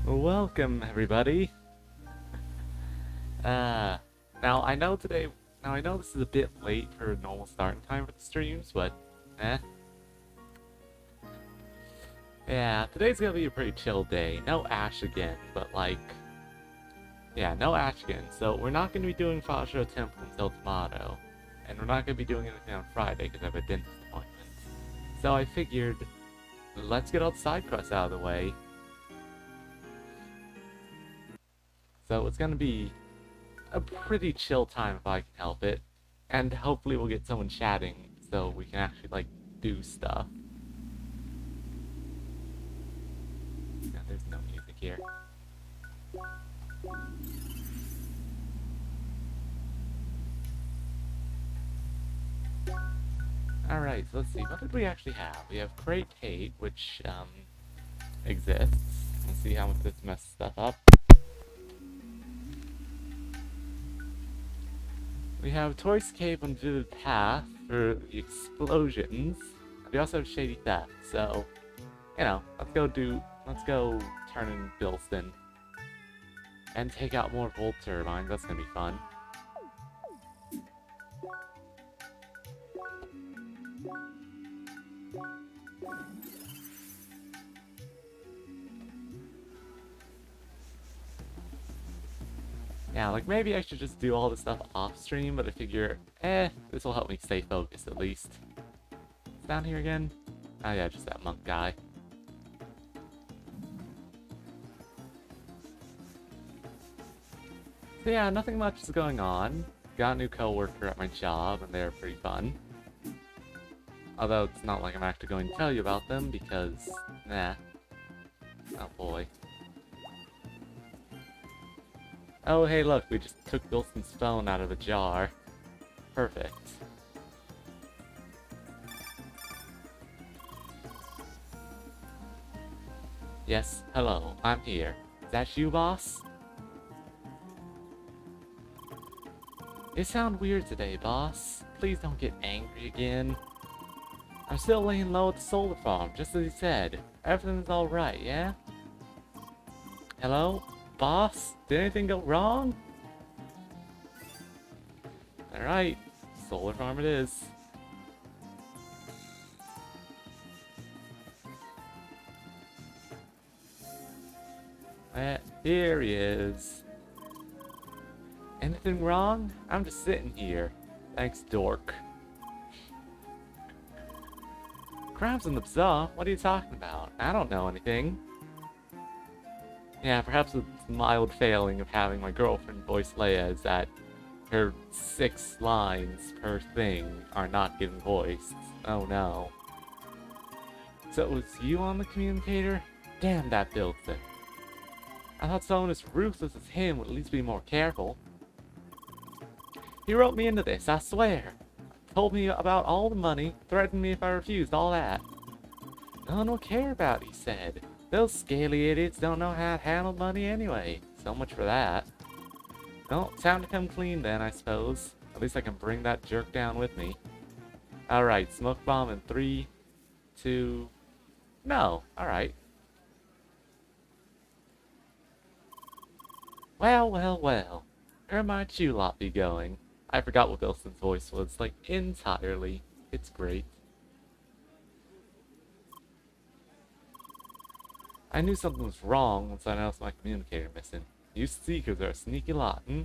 Welcome, everybody. Uh, now I know today. Now I know this is a bit late for normal starting time for the streams, but eh. Yeah, today's gonna be a pretty chill day. No Ash again, but like, yeah, no Ash again. So we're not gonna be doing Fajro Temple until tomorrow, and we're not gonna be doing anything on Friday because I have a dentist appointment. So I figured, let's get all the side quests out of the way. So it's gonna be a pretty chill time if I can help it. And hopefully we'll get someone chatting so we can actually, like, do stuff. Yeah, there's no music here. Alright, so let's see. What did we actually have? We have Crate Hate, which, exists. Let's see how much this messes stuff up. We have Toy's Cave on Vivid Path for the explosions. We also have Shady Theft, so, you know, let's go turn in Bilston. And take out more Volt Turbines, that's gonna be fun. Yeah, like maybe I should just do all this stuff off stream, but I figure, this will help me stay focused at least. It's down here again? Oh yeah, just that monk guy. So yeah, nothing much is going on. Got a new coworker at my job, and they're pretty fun. Although it's not like I'm actually going to tell you about them, because, nah. Oh boy. Oh hey look, we just took Wilson's phone out of a jar. Perfect. Yes, hello, I'm here. Is that you, boss? You sound weird today, boss. Please don't get angry again. I'm still laying low at the solar farm, just as he said. Everything's alright, yeah? Hello? Boss? Did anything go wrong? Alright, solar farm it is. Here he is. Anything wrong? I'm just sitting here. Thanks, dork. Crimes in the bazaar? What are you talking about? I don't know anything. Yeah, perhaps a mild failing of having my girlfriend voice Leia is that her 6 lines per thing are not getting voiced. Oh no. So it was you on the communicator? Damn that Bilson. I thought someone as ruthless as him would at least be more careful. He wrote me into this, I swear. Told me about all the money, threatened me if I refused all that. No one will care about it, he said. Those scaly idiots don't know how to handle money anyway. So much for that. Well, time to come clean then, I suppose. At least I can bring that jerk down with me. Alright, smoke bomb in 3, 2... No, alright. Well, well, well. Where might you lot be going? I forgot what Wilson's voice was, like, entirely. It's great. I knew something was wrong once I noticed my communicator missing. You seekers are a sneaky lot, hmm?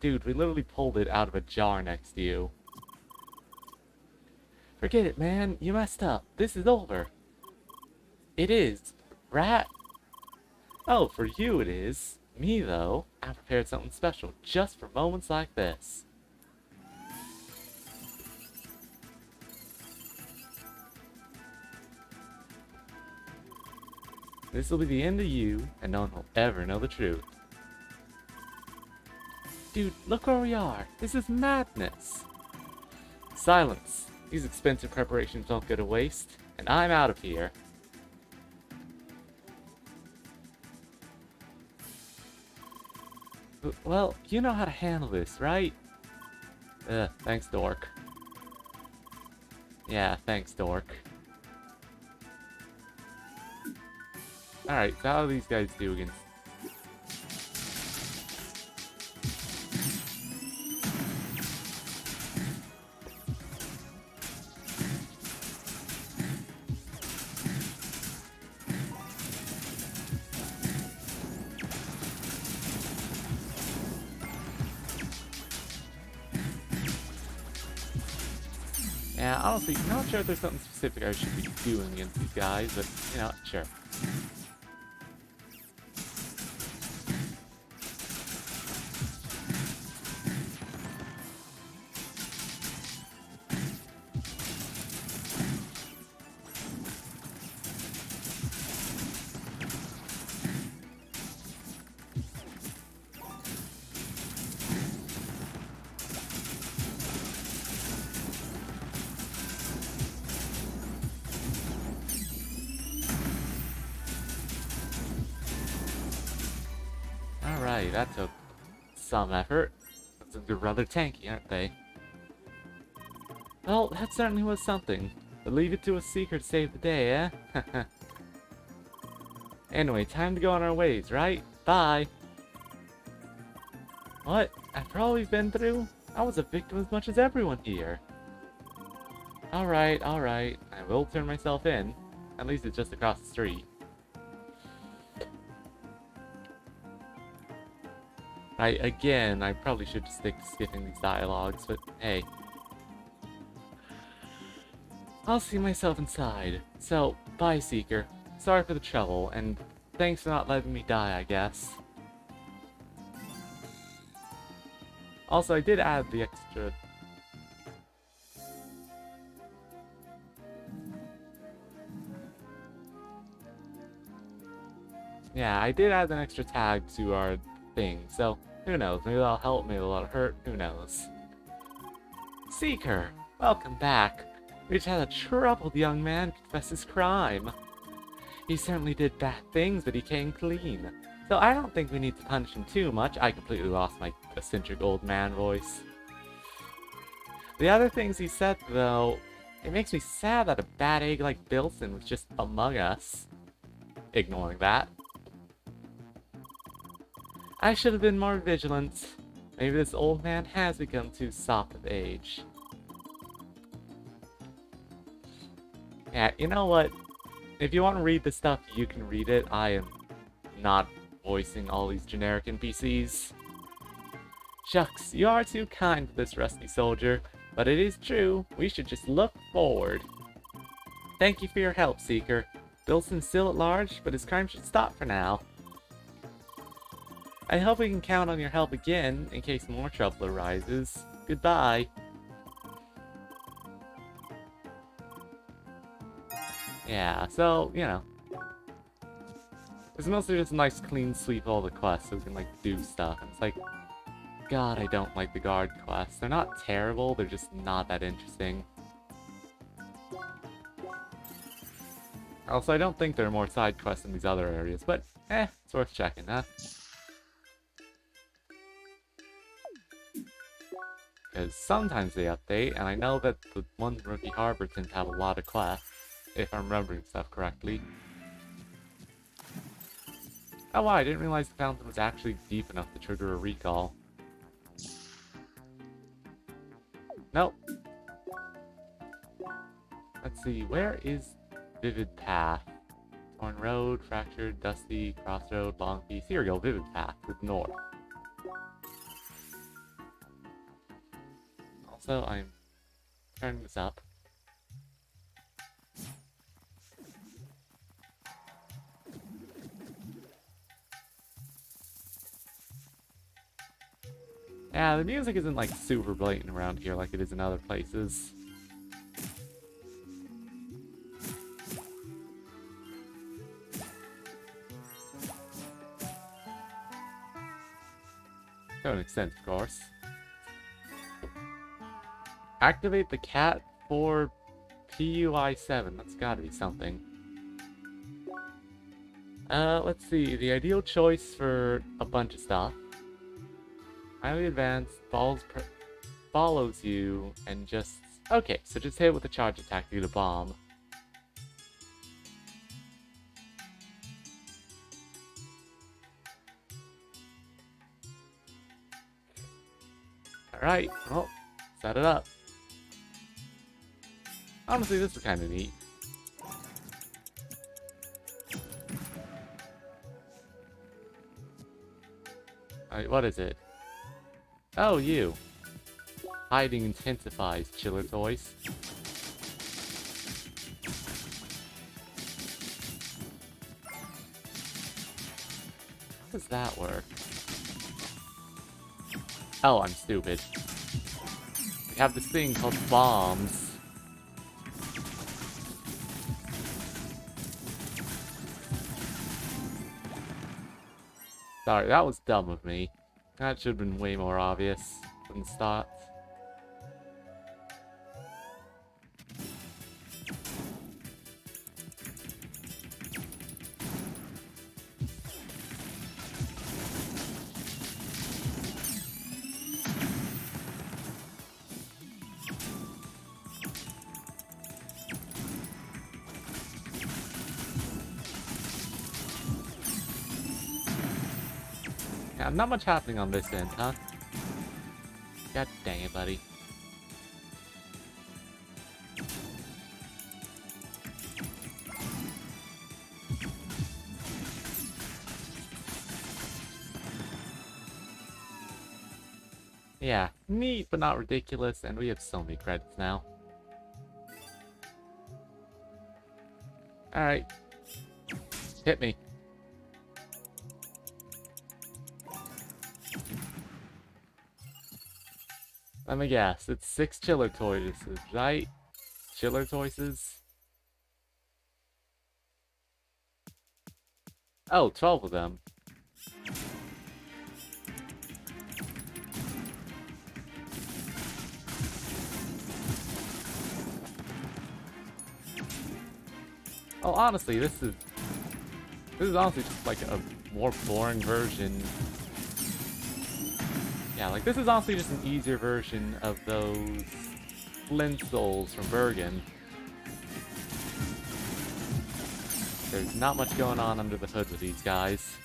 Dude, we literally pulled it out of a jar next to you. Forget it, man. You messed up. This is over. It is. Rat? Oh, for you it is. Me, though, I prepared something special just for moments like this. This will be the end of you, and no one will ever know the truth. Dude, look where we are. This is madness. Silence. These expensive preparations don't go to waste, and I'm out of here. Well, you know how to handle this, right? Thanks, dork. Yeah, thanks, dork. Alright, so how do these guys do against... Yeah, honestly, not sure if there's something specific I should be doing against these guys, but, you know, sure. Alright, that took some effort. They're rather tanky, aren't they? Well, that certainly was something. But leave it to a seeker to save the day, eh? Anyway, time to go on our ways, right? Bye! What? After all we've been through? I was a victim as much as everyone here. Alright, alright. I will turn myself in. At least it's just across the street. Right, again, I probably should just stick to skipping these dialogues, but hey. I'll see myself inside. So, bye, Seeker. Sorry for the trouble, and thanks for not letting me die, I guess. Also, I did add the extra... Yeah, I did add an extra tag to our thing, so who knows, maybe that'll help, maybe that'll hurt, who knows. Seeker, welcome back. We just had a troubled young man confess his crime. He certainly did bad things, but he came clean. So I don't think we need to punish him too much. I completely lost my eccentric old man voice. The other things he said, though, it makes me sad that a bad egg like Bilson was just among us. Ignoring that. I should have been more vigilant. Maybe this old man has become too soft of age. Yeah, you know what? If you want to read the stuff, you can read it. I am not voicing all these generic NPCs. Shucks, you are too kind to this rusty soldier, but it is true. We should just look forward. Thank you for your help, Seeker. Bilson's still at large, but his crime should stop for now. I hope we can count on your help again, in case more trouble arises. Goodbye. Yeah, so, you know. It's mostly just a nice clean sweep of all the quests so we can, like, do stuff. And it's like, God, I don't like the guard quests. They're not terrible, they're just not that interesting. Also, I don't think there are more side quests in these other areas, but, it's worth checking, huh? Because sometimes they update, and I know that the one in Rookie Harbor tends to have a lot of quests, if I'm remembering stuff correctly. Oh wow, I didn't realize the fountain was actually deep enough to trigger a recall. Nope. Let's see, where is Vivid Path? Torn Road, Fractured, Dusty, Crossroad, Long Piece. Here we go, Vivid Path, with north. Also, I'm turning this up. Yeah, the music isn't like super blatant around here like it is in other places. To an extent, of course. Activate the cat for PUI-7. That's gotta be something. Let's see. The ideal choice for a bunch of stuff. Highly advanced, follows you, and just... Okay, so just hit with a charge attack to get a bomb. Alright, well, set it up. Honestly, this is kind of neat. Alright, what is it? Oh, you. Hiding intensifies, chiller toys. How does that work? Oh, I'm stupid. We have this thing called bombs. Sorry, that was dumb of me. That should have been way more obvious from the start. Yeah, not much happening on this end, huh? God dang it, buddy. Yeah, neat but not ridiculous, and we have so many credits now. Alright. Hit me. Let me guess, it's 6 chiller toys, right? Chiller toys? Oh, 12 of them. Oh, honestly, this is honestly just like a more boring version. Yeah, like this is honestly just an easier version of those Flintstones from Bergen. There's not much going on under the hood with these guys.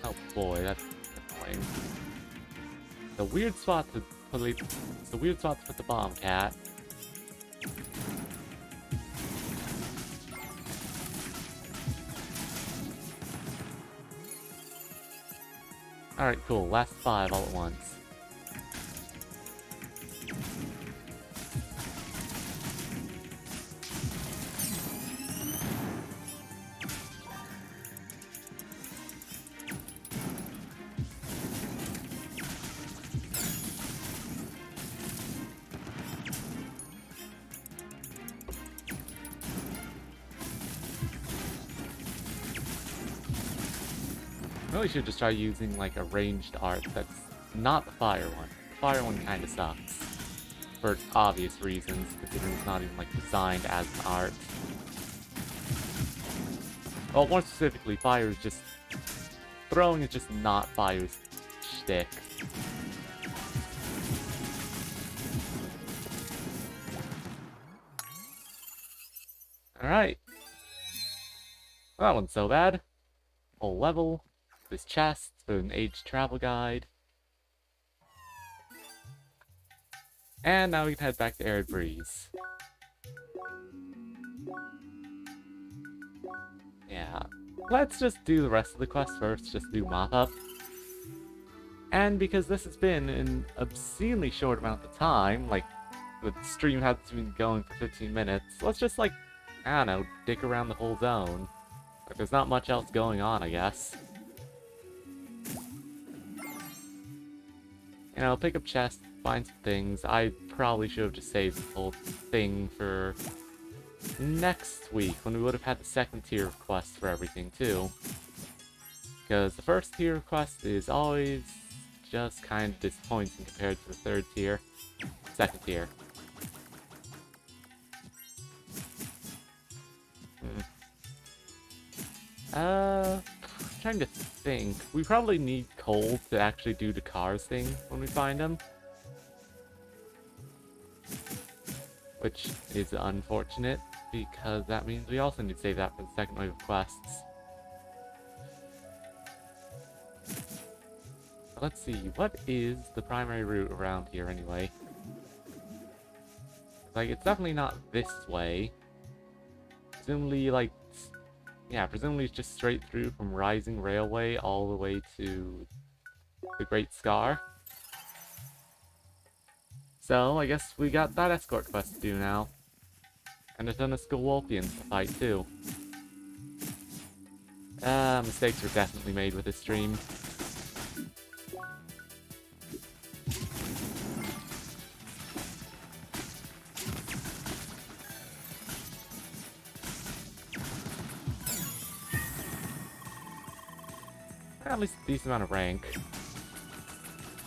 Oh boy, that's annoying. The weird spot to put the bomb cat. Alright, cool. Last 5 all at once. Really should just try using like a ranged art that's not the fire one. The fire one kinda sucks. For obvious reasons, considering it's not even like designed as an art. Well, more specifically, fire is just... Throwing is just not fire's shtick. Alright. Well, that one's so bad. Whole level. This chest, an age travel guide. And now we can head back to Arid Breeze. Yeah. Let's just do the rest of the quest first, just do mop up. And because this has been an obscenely short amount of time, like, the stream has been going for 15 minutes, let's just, like, I don't know, dick around the whole zone. Like, there's not much else going on, I guess. You know, pick up chests, find some things. I probably should have just saved this whole thing for next week, when we would have had the second tier of quests for everything, too. Because the first tier of quest is always just kind of disappointing compared to the third tier. Second tier. Trying to think. We probably need coal to actually do the cars thing when we find them. Which is unfortunate, because that means we also need to save that for the second wave of quests. Let's see, what is the primary route around here anyway? Like, it's definitely not this way. Presumably, like, yeah, presumably it's just straight through from Rising Railway all the way to the Great Scar. So, I guess we got that escort quest to do now. And a ton of Skolwolfians to fight too. Mistakes were definitely made with this stream. At least a decent amount of rank.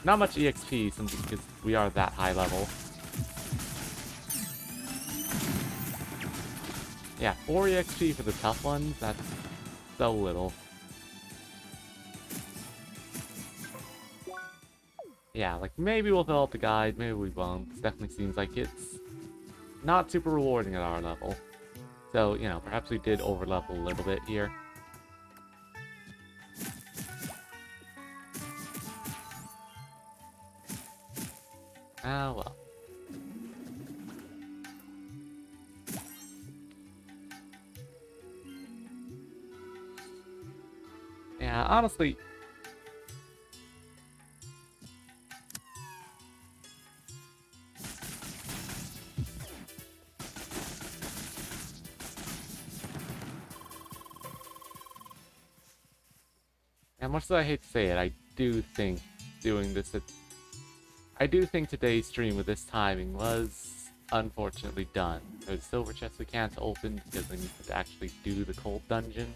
Not much EXP simply because we are that high level. Yeah, 4 EXP for the tough ones, that's so little. Yeah, like maybe we'll fill out the guide, maybe we won't. It definitely seems like it's not super rewarding at our level. So, you know, perhaps we did overlevel a little bit here. Ah, well. Yeah, honestly... And much as I hate to say it, I do think doing this I do think today's stream with this timing was unfortunately done. There's silver chests we can't open because we need to actually do the cold dungeon.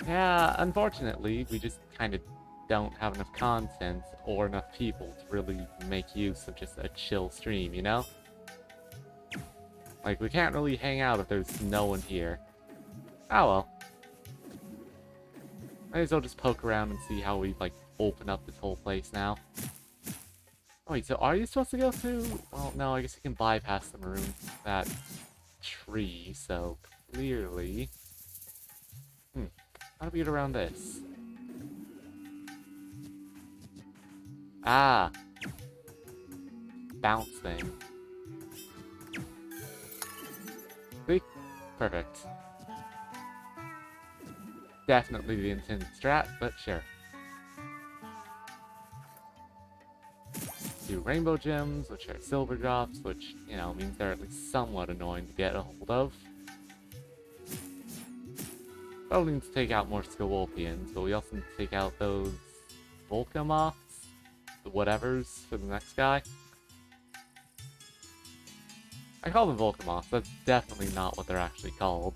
Yeah, unfortunately, we just kind of don't have enough content or enough people to really make use of just a chill stream, you know? Like, we can't really hang out if there's no one here. Oh well. Might as well just poke around and see how we, like, open up this whole place now. Oh, wait, so are you supposed to go through? Well, no, I guess you can bypass the maroon, that tree, so clearly... How do we get around this? Ah! Bounce thing. See? Perfect. Definitely the intended strat, but sure. Do rainbow gems, which are silver drops, which, you know, means they're at least somewhat annoying to get a hold of. Probably need to take out more Skolwolfians, but we also need to take out those Volcamoths, the whatevers, for the next guy. I call them Volcamoths, that's definitely not what they're actually called.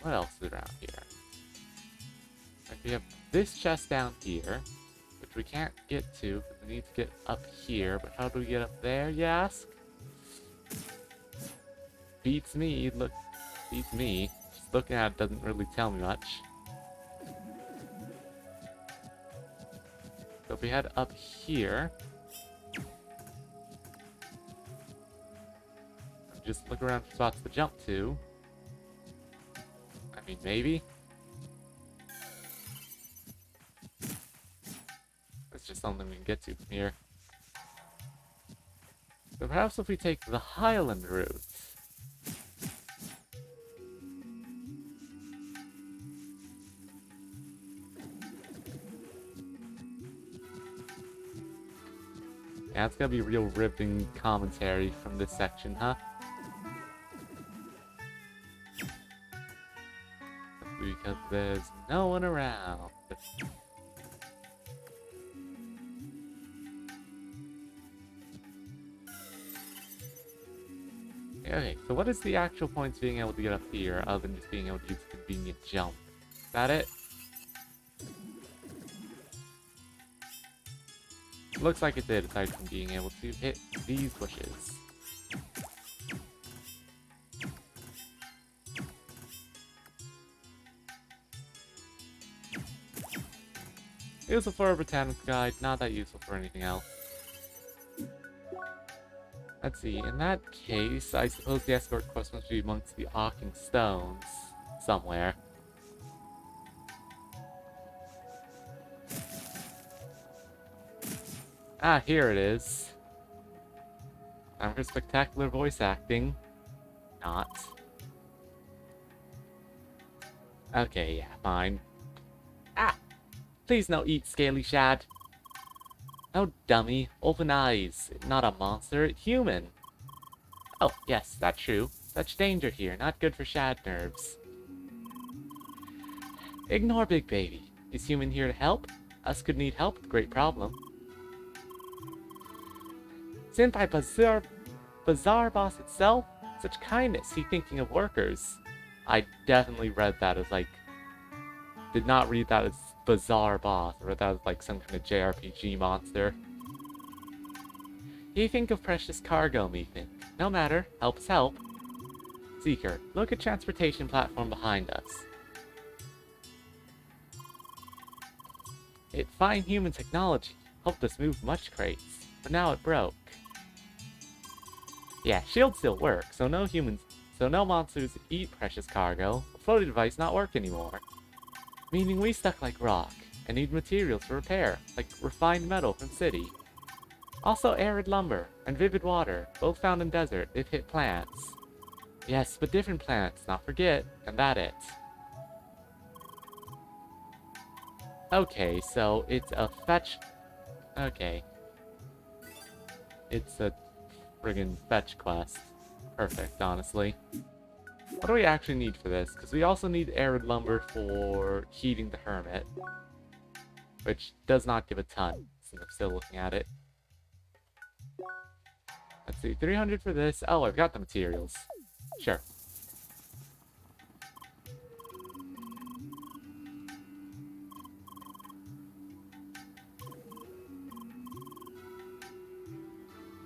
What else is around here? Like, we have this chest down here, which we can't get to, because we need to get up here, but how do we get up there, you ask? Beats me, look, beats me. Just looking at it doesn't really tell me much. So if we head up here, just look around for spots to jump to. I mean, maybe. It's just something we can get to from here. So perhaps if we take the Highland route. Yeah, it's gonna be real ripping commentary from this section, huh? Because there's no one around. Okay, so what is the actual point of being able to get up here other than just being able to use a convenient jump? Is that it? Looks like it did, aside from being able to hit these bushes. Useful for a botanical guide, not that useful for anything else. Let's see, in that case, I suppose the escort quest must be amongst the Arcing Stones somewhere. Ah, here it is. Time for spectacular voice acting. Not. Okay, yeah, fine. Ah! Please no eat, Scaly Shad. Oh, dummy. Open eyes. Not a monster, human. Oh, yes, that's true. Such danger here, not good for Shad nerves. Ignore Big Baby. Is human here to help? Us could need help, great problem. Senpai Bazaar Boss itself? Such kindness, he thinking of workers. I definitely read that as like... Did not read that as Bazaar Boss. I read that as like some kind of JRPG monster. He think of precious cargo, me think. No matter, help's help. Seeker, look at transportation platform behind us. It fine human technology. Helped us move much crates. But now it broke. Yeah, shield still works, so no monsters eat precious cargo. The floating device not work anymore. Meaning we stuck like rock, and need materials to repair, like refined metal from city. Also arid lumber, and vivid water, both found in desert, if hit plants. Yes, but different plants, not forget, and that it. Okay, so it's a fetch... Okay. It's a friggin' fetch quest. Perfect, honestly. What do we actually need for this? Because we also need arid lumber for heating the hermit. Which does not give a ton, since I'm still looking at it. Let's see, 300 for this. Oh, I've got the materials. Sure.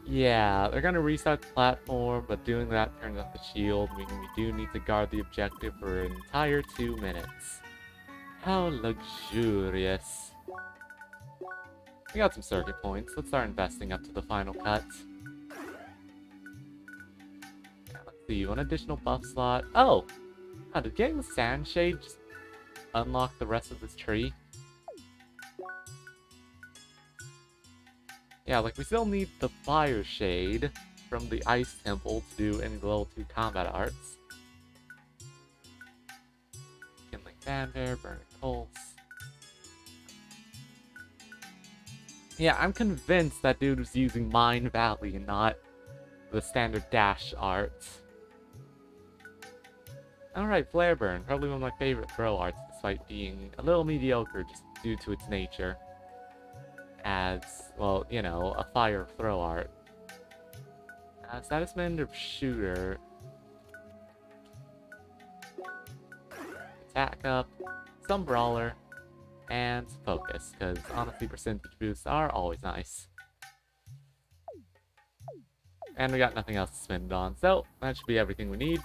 Yeah, they're gonna restart the platform, but doing that turns off the shield, meaning we do need to guard the objective for an entire 2 minutes. How luxurious. We got some circuit points. Let's start investing up to the final cut. Let's see, one additional buff slot. Oh! How did getting the sand shade just unlock the rest of this tree? Yeah, like we still need the fire shade from the ice temple to do any level 2 combat arts. Kindling fanfare, burning pulse. Yeah, I'm convinced that dude was using Mine Valley and not the standard dash art. Alright, Flare Burn, probably one of my favorite throw arts, despite being a little mediocre just due to its nature. As, well, you know, a fire throw art. Status Mender Shooter. Attack up, some Brawler, and Focus, because honestly percentage boosts are always nice. And we got nothing else to spend it on, so that should be everything we need.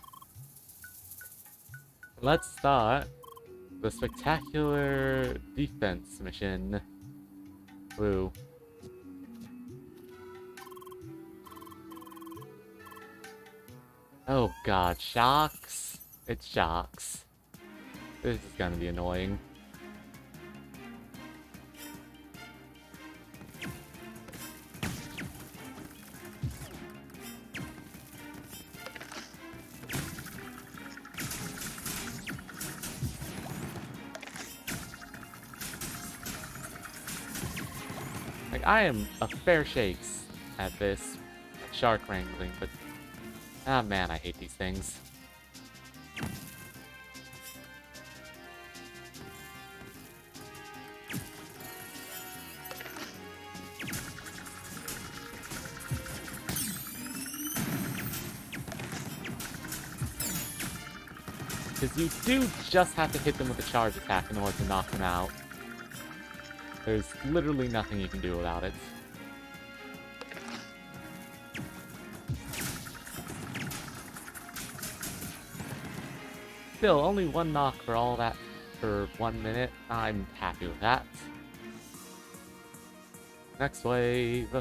Let's start the spectacular defense mission. Woo. Oh god, shocks? It's shocks. This is gonna be annoying. Like, I am a fair shakes at this shark wrangling, but ah man, I hate these things. because you do just have to hit them with a charge attack in order to knock them out. There's literally nothing you can do about it. Still, only one knock for all that for 1 minute. I'm happy with that. Next wave.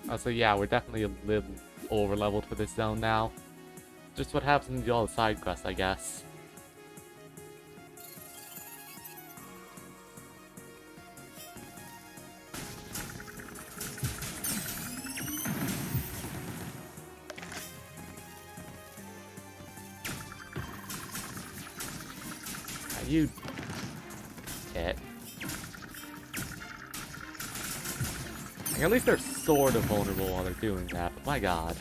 Oh, so yeah, we're definitely a little over-leveled for this zone now. Just what happens when you do all the side quests, I guess. You hit. Like, at least they're sort of vulnerable while they're doing that, but my god.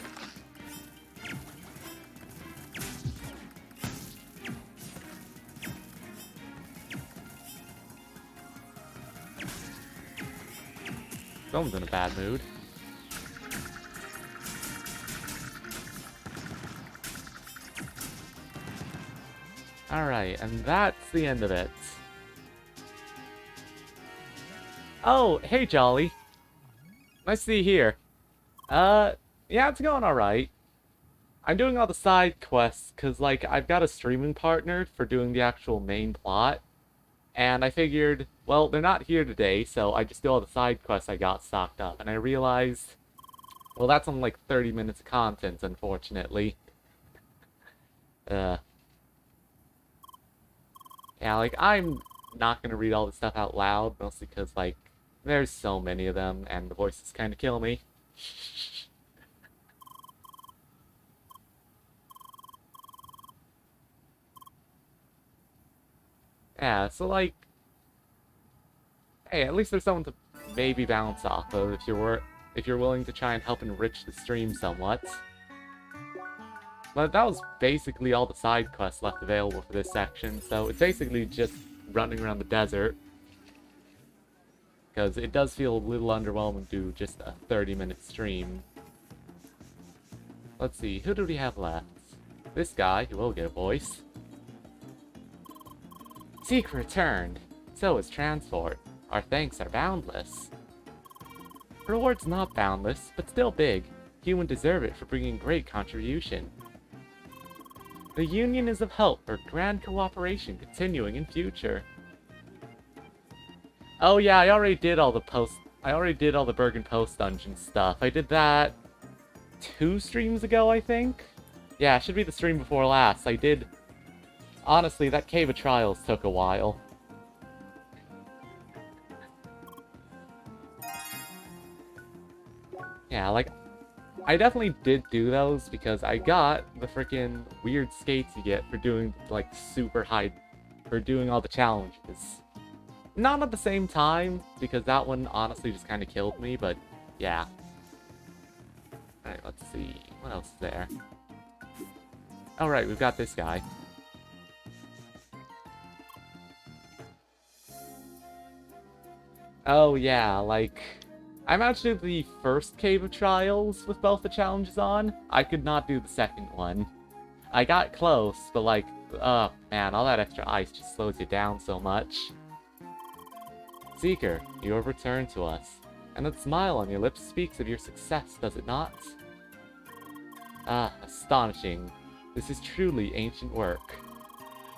Someone's in a bad mood. Alright, and that's the end of it. Oh, hey Jolly. Nice to see you here. Yeah, it's going alright. I'm doing all the side quests, because, like, I've got a streaming partner for doing the actual main plot. And I figured, well, they're not here today, so I just do all the side quests I got stocked up. And I realized, well, that's on, like, 30 minutes of content, unfortunately. Yeah, like, I'm not gonna read all this stuff out loud, mostly because, like, there's so many of them, and the voices kind of kill me. Yeah, so, like, hey, at least there's someone to maybe bounce off of if you're willing to try and help enrich the stream somewhat. But that was basically all the side quests left available for this section, so it's basically just running around the desert. Because it does feel a little underwhelming to do just a 30-minute stream. Let's see, who do we have left? This guy, who will get a voice. Seek returned. So is transport. Our thanks are boundless. Reward's not boundless, but still big. Human deserve it for bringing great contribution. The Union is of help for grand cooperation continuing in future. Oh yeah, I already did all the Bergen Post dungeon stuff. I did that 2 streams ago, I think? Yeah, it should be the stream before last. I did... Honestly, that Cave of Trials took a while. Yeah, like, I definitely did do those because I got the freaking weird skates you get for doing, like, for doing all the challenges. Not at the same time, because that one honestly just kind of killed me, but yeah. Alright, let's see. What else is there? Alright, we've got this guy. Oh yeah, like... I managed to do the first Cave of Trials with both the challenges on. I could not do the second one. I got close, but like, oh man, all that extra ice just slows you down so much. Seeker, you have returned to us, and that smile on your lips speaks of your success, does it not? Ah, astonishing. This is truly ancient work.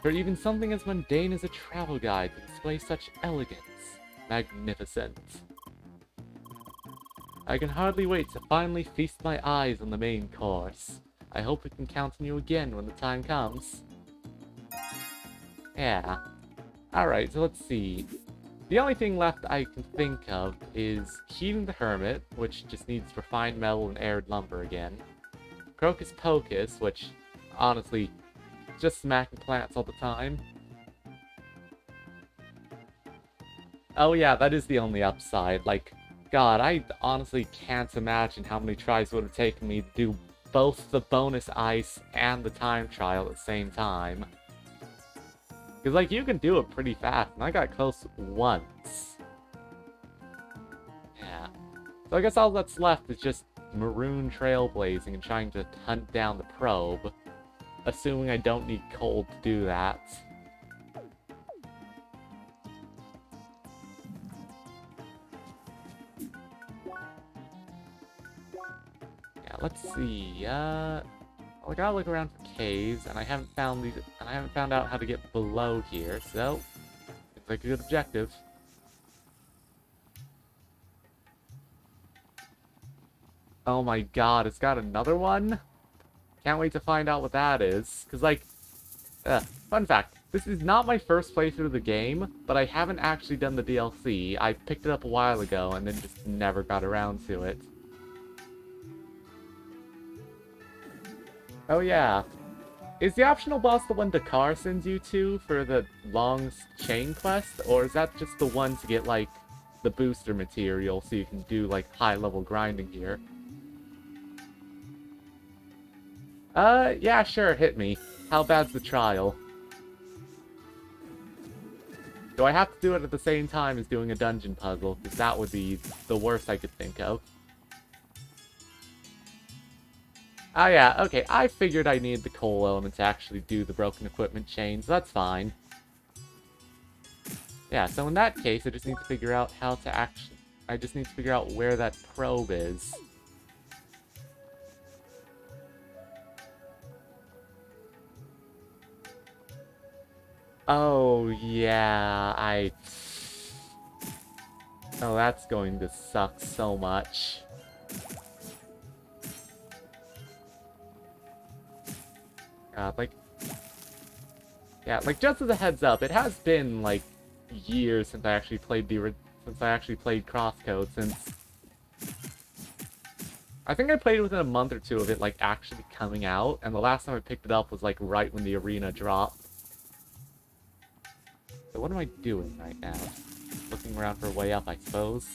For even something as mundane as a travel guide to display such elegance. Magnificent. I can hardly wait to finally feast my eyes on the main course. I hope we can count on you again when the time comes. Yeah. Alright, so let's see. The only thing left I can think of is Heating the Hermit, which just needs refined metal and aired lumber again. Crocus Pocus, which, honestly, just smacking plants all the time. Oh yeah, that is the only upside. Like, God, I honestly can't imagine how many tries it would have taken me to do both the bonus ice and the time trial at the same time. Because, like, you can do it pretty fast, and I got close once. Yeah. So I guess all that's left is just maroon trailblazing and trying to hunt down the probe. assuming I don't need coal to do that. Yeah, let's see. Well, I gotta look around for caves, and I haven't found these, and I haven't found out how to get below here, so it's like a good objective. Oh my god, it's got another one? Can't wait to find out what that is. Cause like, fun fact, this is not my first playthrough of the game, but I haven't actually done the DLC. I picked it up a while ago and then just never got around to it. Oh yeah. Is the optional boss the one Dakar sends you to for the long chain quest? Or is that just the one to get, like, the booster material so you can do, like, high-level grinding here? Yeah, sure, hit me. How bad's the trial? Do I have to do it at the same time as doing a dungeon puzzle? Because that would be the worst I could think of. Oh yeah, okay, I figured I needed the coal element to actually do the broken equipment chains. That's fine. Yeah, so in that case, I just need to figure out how to actually... I just need to figure out where that probe is. Oh, yeah, Oh, that's going to suck so much. Like... Yeah, like, just as a heads up, it has been, like, years since I actually played Crosscode, since... I think I played within a month or two of it, like, actually coming out, and the last time I picked it up was, like, right when the arena dropped. So what am I doing right now? Looking around for a way up, I suppose.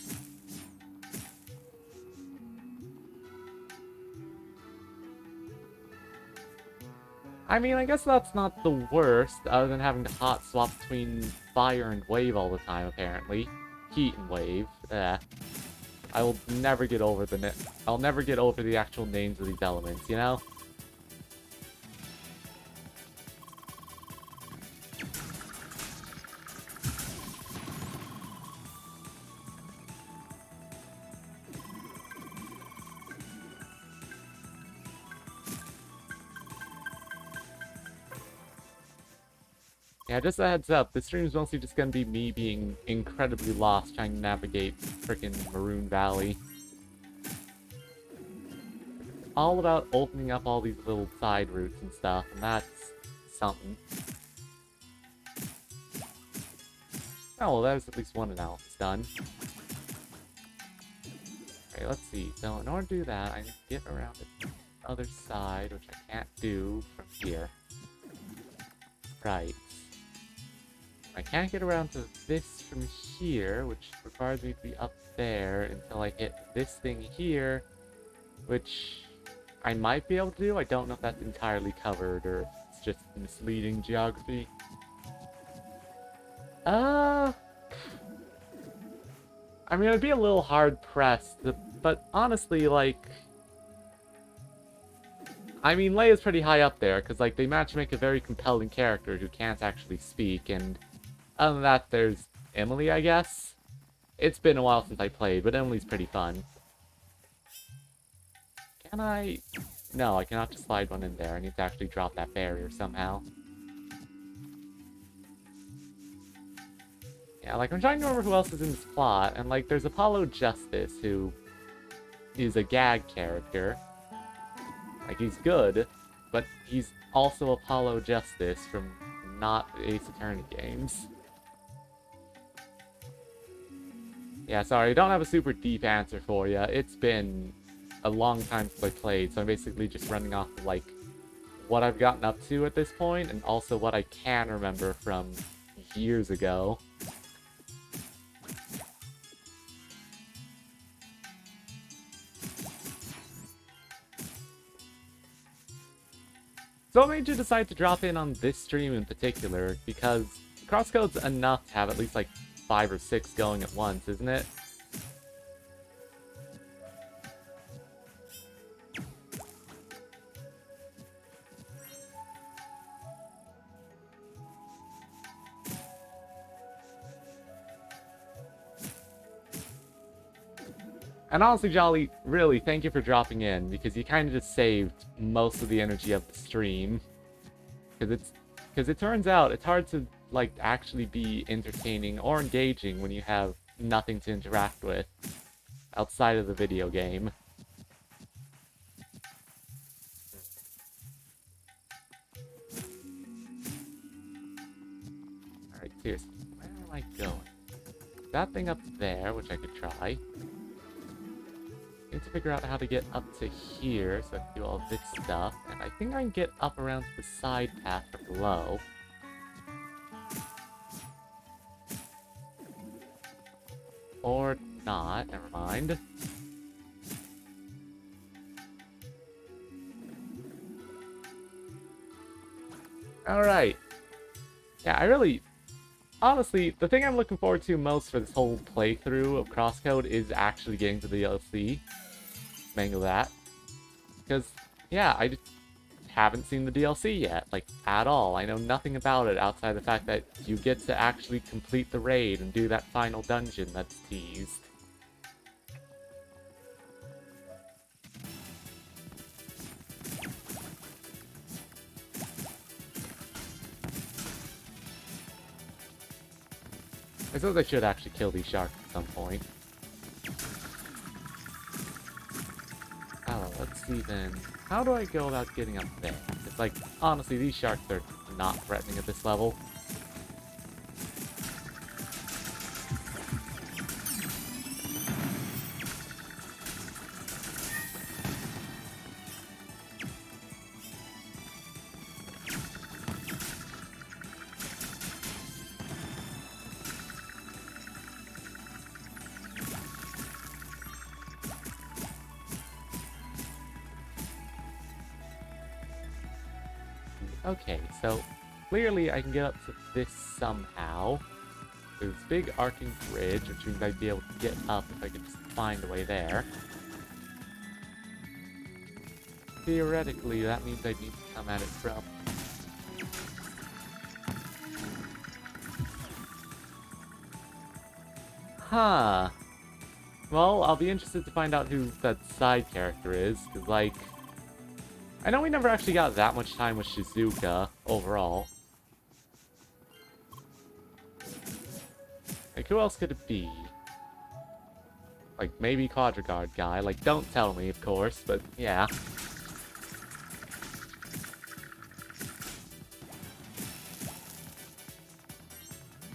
I mean, I guess that's not the worst, other than having to hot swap between fire and wave all the time, apparently. Heat and wave. I will never get over I'll never get over the actual names of these elements, you know? Yeah, just a heads up, this stream is mostly just gonna be me being incredibly lost trying to navigate frickin' Maroon Valley. All about opening up all these little side routes and stuff, and that's something. Oh, well, there's at least one analysis done. Okay, let's see. So, in order to do that, I need to get around the other side, which I can't do from here. Right. I can't get around to this from here, which requires me to be up there until I hit this thing here, which I might be able to do. I don't know if that's entirely covered or it's just misleading geography. I mean, it'd be a little hard-pressed, but honestly, like... I mean, Leia's pretty high up there, because, like, they managed to make a very compelling character who can't actually speak, and other than that, there's Emily, I guess? It's been a while since I played, but Emily's pretty fun. Can I... No, I cannot just slide one in there. I need to actually drop that barrier somehow. Yeah, like, I'm trying to remember who else is in this plot, and, like, there's Apollo Justice, who is a gag character. Like, he's good, but he's also Apollo Justice from not Ace Attorney games. Yeah, sorry, I don't have a super deep answer for you. It's been a long time since I played, so I'm basically just running off of, like, what I've gotten up to at this point, and also what I can remember from years ago. So what made you decide to drop in on this stream in particular? Because Crosscode's enough to have at least, like, 5 or 6 going at once, isn't it? And honestly, Jolly, really, thank you for dropping in, because you kind of just saved most of the energy of the stream. Because it turns out it's hard to, like, actually be entertaining or engaging when you have nothing to interact with outside of the video game. Alright, seriously, where am I going? That thing up there, which I could try. Need to figure out how to get up to here so I can do all this stuff. And I think I can get up around to the side path from below. Or not, never mind. Alright. Yeah, honestly, the thing I'm looking forward to most for this whole playthrough of Crosscode is actually getting to the DLC. Mangle that. Because, yeah, I just haven't seen the DLC yet, like, at all. I know nothing about it outside the fact that you get to actually complete the raid and do that final dungeon that's teased. I suppose I should actually kill these sharks at some point. Oh, let's see then. How do I go about getting up there? It's like, honestly, these sharks are not threatening at this level. Okay, so clearly I can get up to this somehow. There's this big arcing bridge, which means I'd be able to get up if I could just find a way there. Theoretically, that means I'd need to come at it from... Huh. Well, I'll be interested to find out who that side character is, because, like... I know we never actually got that much time with Shizuka, overall. Like, who else could it be? Like, maybe Quadriguard guy. Like, don't tell me, of course, but yeah.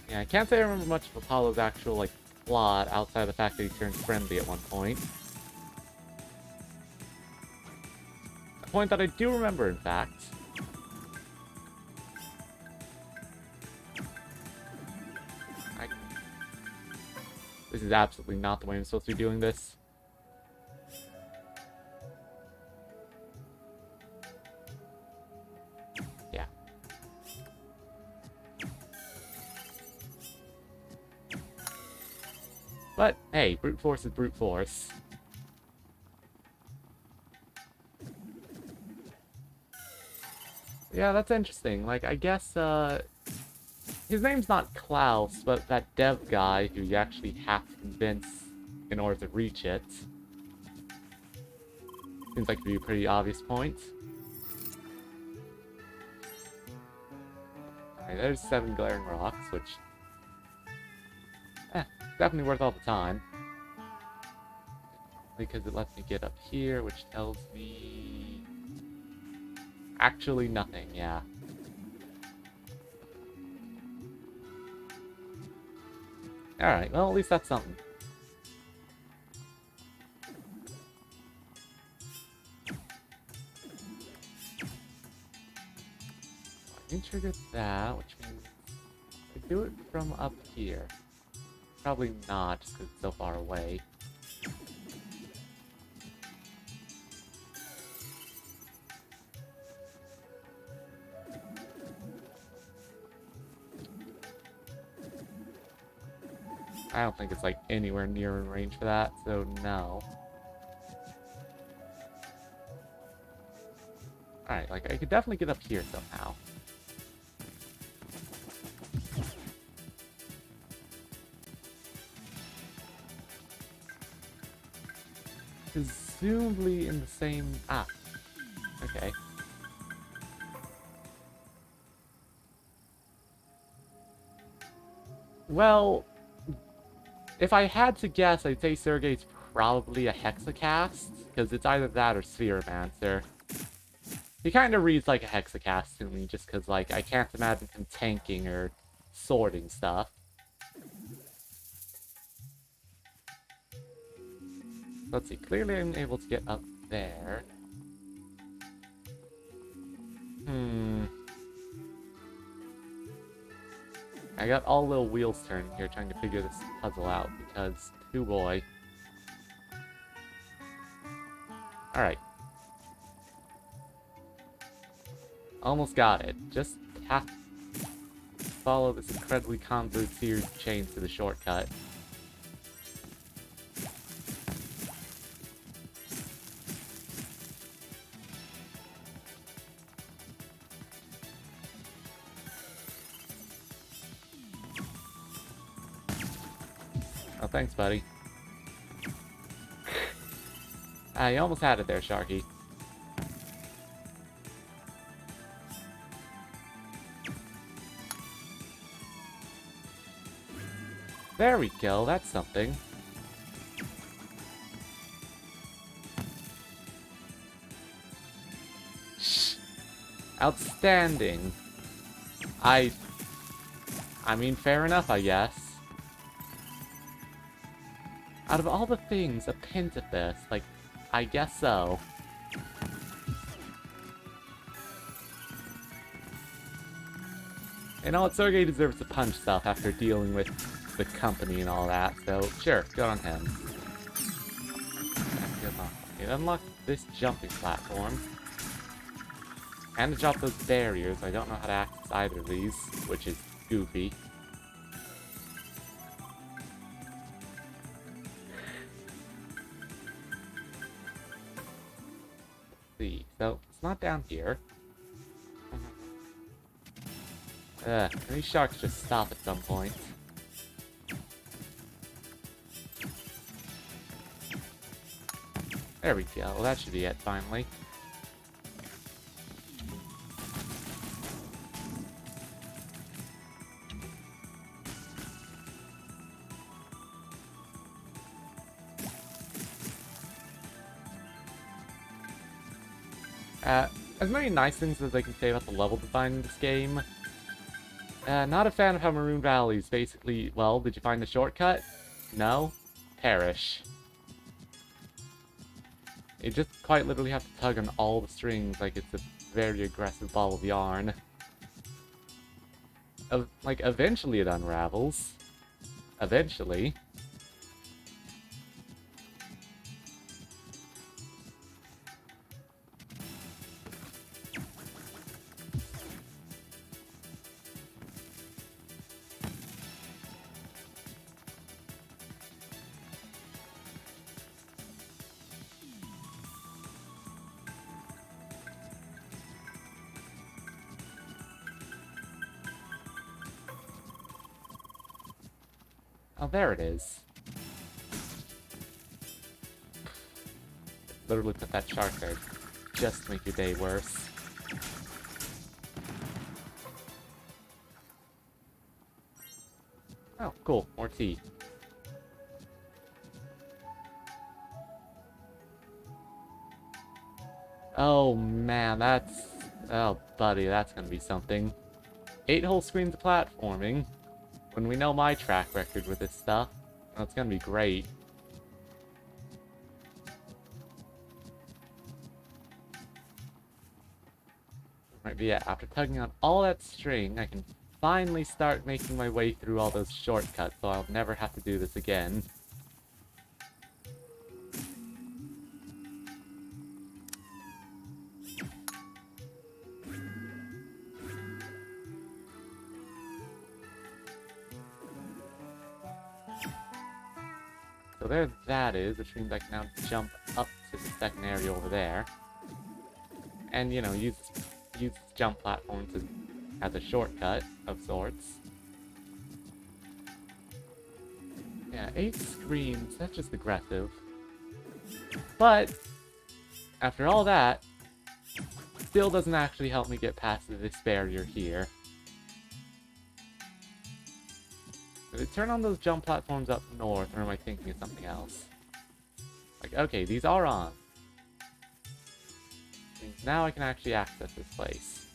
Yeah, I can't say I remember much of Apollo's actual, like, plot outside of the fact that he turned friendly at one point. A point that I do remember, in fact. This is absolutely not the way I'm supposed to be doing this. Yeah. But, hey, brute force is brute force. Yeah, that's interesting. Like, I guess, his name's not Klaus, but that dev guy who you actually have to convince in order to reach it. Seems like to be a pretty obvious point. Alright, there's 7 glaring rocks, which... definitely worth all the time. Because it lets me get up here, which tells me... Actually nothing, yeah. Alright, well, at least that's something. I can trigger that, which means I do it from up here. Probably not, just because it's so far away. I don't think it's, like, anywhere near in range for that, so no. Alright, like, I could definitely get up here somehow. presumably in the same... Ah. Okay. Well, if I had to guess, I'd say Sergei's probably a Hexacast, because it's either that or Spheromancer. He kind of reads like a Hexacast to me, just because, like, I can't imagine him tanking or sorting stuff. Let's see, clearly I'm able to get up there. I got all little wheels turning here trying to figure this puzzle out, because, oh boy. Alright. Almost got it. Just have to follow this incredibly convoluted series of chains to the shortcut. Oh, thanks, buddy. Ah, you almost had it there, Sharky. There we go, that's something. Shh. Outstanding. I mean, fair enough, I guess. Out of all the things, a Pentafist, like, I guess so. You know what, Sergei deserves to punch stuff after dealing with the company and all that, so sure, good on him. It unlocked this jumping platform. And to drop those barriers, I don't know how to access either of these, which is goofy. See, so it's not down here. These sharks just stop at some point. There we go, well that should be it, finally. As many nice things as I can say about the level design in this game. Not a fan of how Maroon Valley is basically, well, did you find the shortcut? No? Perish. You just quite literally have to tug on all the strings like it's a very aggressive ball of yarn. Like, eventually it unravels. Eventually. Oh, there it is. Literally put that shark there just to make your day worse. Oh, cool. More tea. Oh, man, that's... Oh, buddy, that's gonna be something. 8 whole screens of platforming. When we know my track record with this stuff, that's gonna be great. Right, but yeah, after tugging on all that string, I can finally start making my way through all those shortcuts, so I'll never have to do this again. So there that is, which means I can now jump up to the second area over there. And, you know, use this jump platform as a shortcut of sorts. Yeah, 8 screens, that's just aggressive. But, after all that, still doesn't actually help me get past this barrier here. Did it turn on those jump platforms up north, or am I thinking of something else? Like, okay, these are on. Means now I can actually access this place.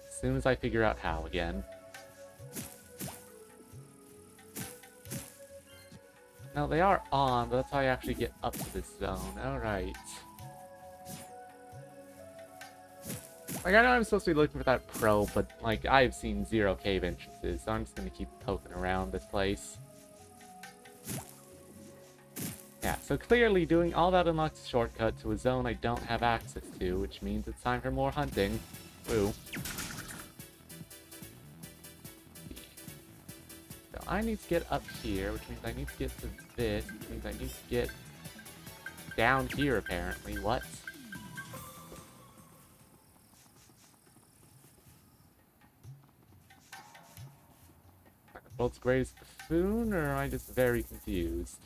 As soon as I figure out how again. No, they are on, but that's how I actually get up to this zone. Alright. Like, I know I'm supposed to be looking for that probe, but, like, I've seen 0 cave entrances, so I'm just gonna keep poking around this place. Yeah, so clearly doing all that unlocks a shortcut to a zone I don't have access to, which means it's time for more hunting. Woo. So I need to get up here, which means I need to get to this, which means I need to get down here, apparently. What? The world's greatest buffoon, or am I just very confused?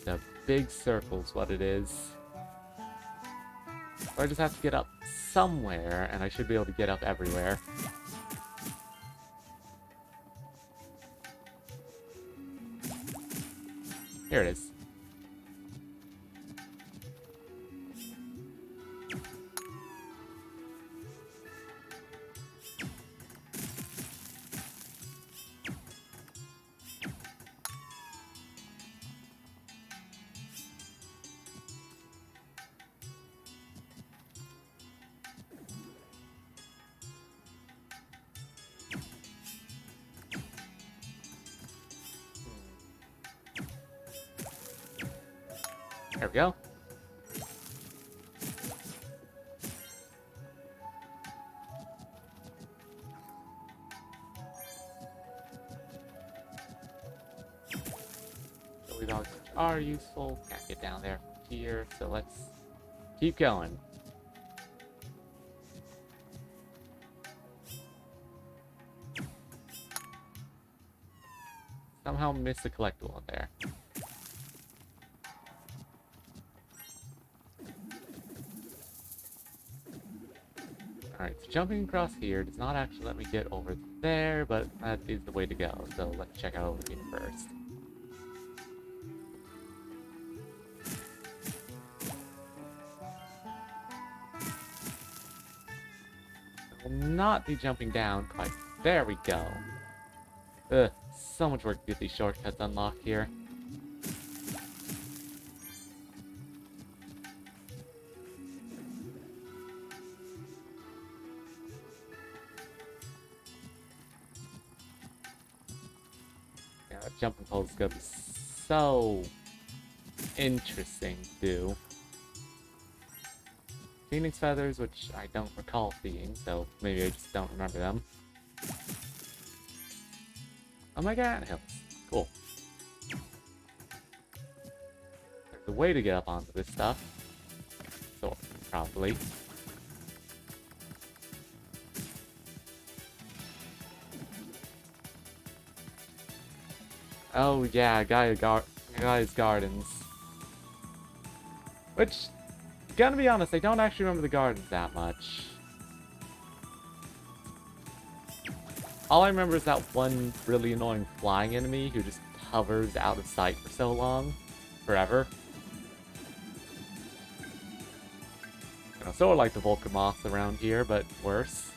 The big circle's what it is. So I just have to get up somewhere, and I should be able to get up everywhere. Here it is. There we go. Billy dogs are useful. Can't get down there from here, so let's keep going. Somehow missed a collectible in there. Alright, so jumping across here does not actually let me get over there, but that is the way to go. So let's check out over here first. I will not be jumping down quite. There we go. Ugh, so much work to get these shortcuts unlocked here. Yeah, that jumping pole is gonna be so interesting to do. Phoenix feathers, which I don't recall seeing, so maybe I just don't remember them. Oh my god, hills. Cool. There's a way to get up onto this stuff. So, probably. Oh yeah, Guy's Gardens. Which, gonna be honest, I don't actually remember the gardens that much. All I remember is that one really annoying flying enemy who just hovers out of sight for so long. Forever. You know, sort of like the Vulcan moths around here, but worse.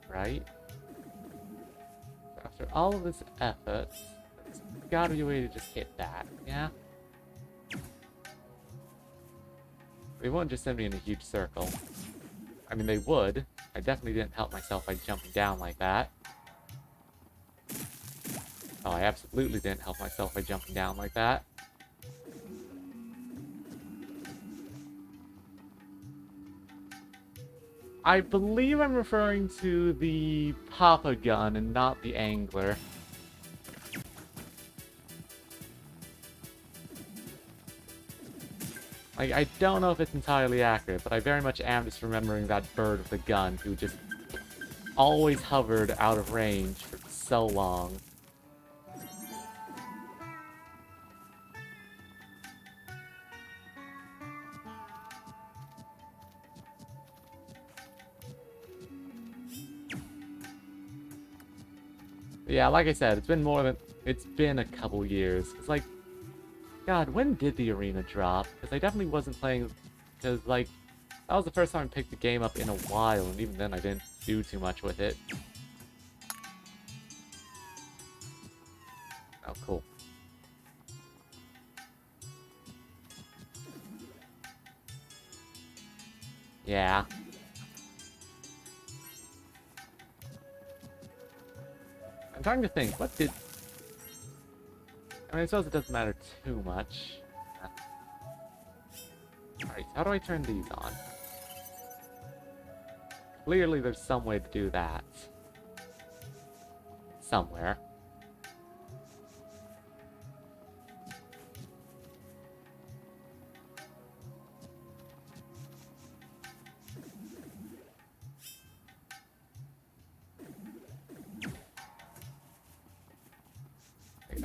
Right? After all of this effort, there's gotta be a way to just hit that, yeah? They won't just send me in a huge circle. I mean, they would. I definitely didn't help myself by jumping down like that. Oh, I absolutely didn't help myself by jumping down like that. I believe I'm referring to the Papa gun and not the Angler. Like, I don't know if it's entirely accurate, but I very much am just remembering that bird with the gun who just always hovered out of range for so long. But yeah, like I said, it's been a couple years. It's like, God, when did the arena drop? Because I definitely wasn't playing, because, like, that was the first time I picked the game up in a while, and even then I didn't do too much with it. Oh, cool. Yeah. I'm trying to think, what did... I mean, I suppose it doesn't matter too much. Alright, how do I turn these on? Clearly there's some way to do that. Somewhere.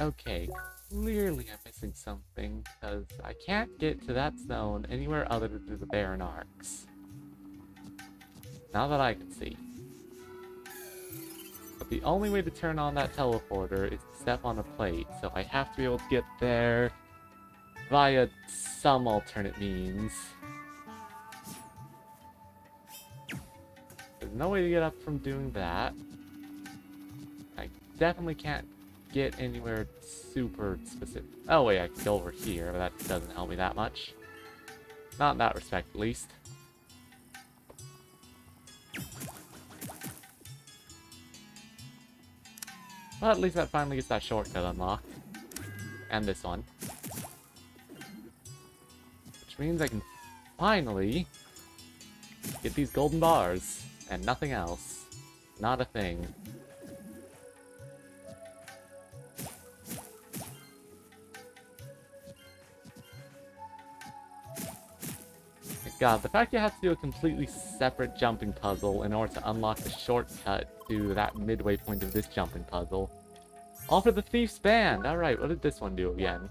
Okay, clearly I'm missing something, because I can't get to that zone anywhere other than through the barren arcs. Now that I can see. But the only way to turn on that teleporter is to step on a plate, so I have to be able to get there via some alternate means. There's no way to get up from doing that. I definitely can't get anywhere super specific. Oh wait, I can go over here, but that doesn't help me that much. Not in that respect, at least. Well, at least that finally gets that shortcut unlocked. And this one. Which means I can finally get these golden bars. And nothing else. Not a thing. God, the fact you have to do a completely separate jumping puzzle in order to unlock the shortcut to that midway point of this jumping puzzle. All for the Thief's Band! Alright, what did this one do again?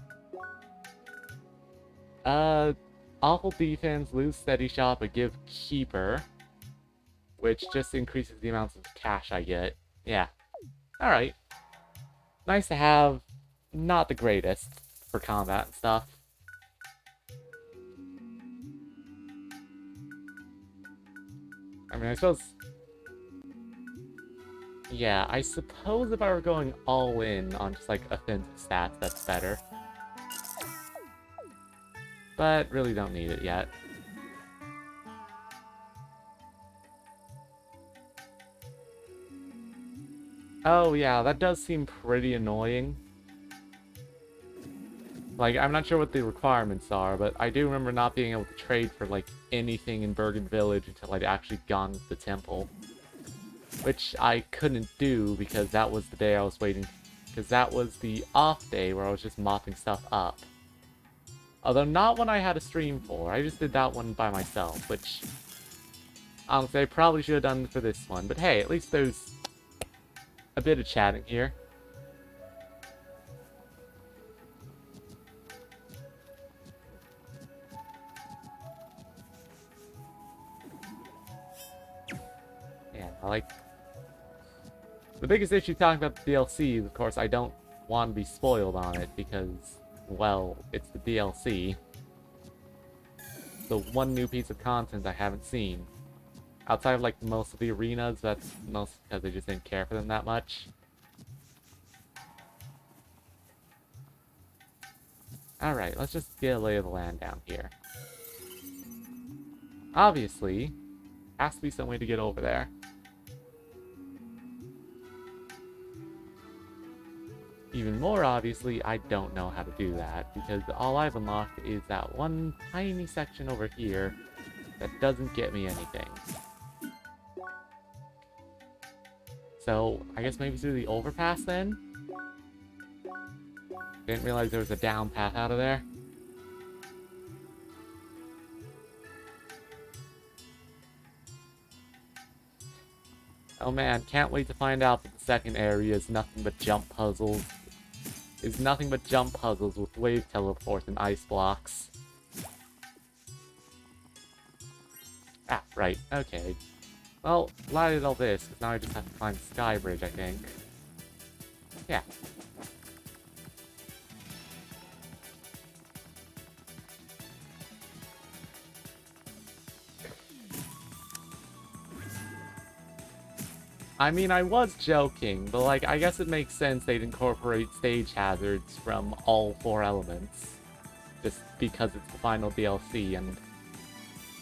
Awful defense, lose steady shot, but give keeper. Which just increases the amounts of cash I get. Yeah. Alright. Nice to have. Not the greatest for combat and stuff. I mean, I suppose... Yeah, I suppose if I were going all in on just, like, offensive stats, that's better. But really don't need it yet. Oh, yeah, that does seem pretty annoying. Like, I'm not sure what the requirements are, but I do remember not being able to trade for, like, anything in Bergen Village until I'd actually gone to the temple. Which I couldn't do because that was the day I was waiting. Because that was the off day where I was just mopping stuff up. Although not one I had a stream for. I just did that one by myself, which... honestly, I probably should have done for this one. But hey, at least there's a bit of chatting here. Yeah, I like... The biggest issue talking about the DLC is, of course, I don't want to be spoiled on it because, well, it's the DLC. The one new piece of content I haven't seen. Outside of, like, most of the arenas, that's mostly because I just didn't care for them that much. Alright, let's just get a lay of the land down here. Obviously, has to be some way to get over there. Even more obviously, I don't know how to do that, because all I've unlocked is that one tiny section over here that doesn't get me anything. So, I guess maybe through the overpass then? Didn't realize there was a down path out of there. Oh man, can't wait to find out that the second area is nothing but jump puzzles. Is nothing but jump puzzles with wave teleports and ice blocks. Ah, right, okay. Well, glad I did all this, because now I just have to find the sky bridge, I think. Yeah. I mean, I was joking, but like, I guess it makes sense they'd incorporate stage hazards from all 4 elements. Just because it's the final DLC, and...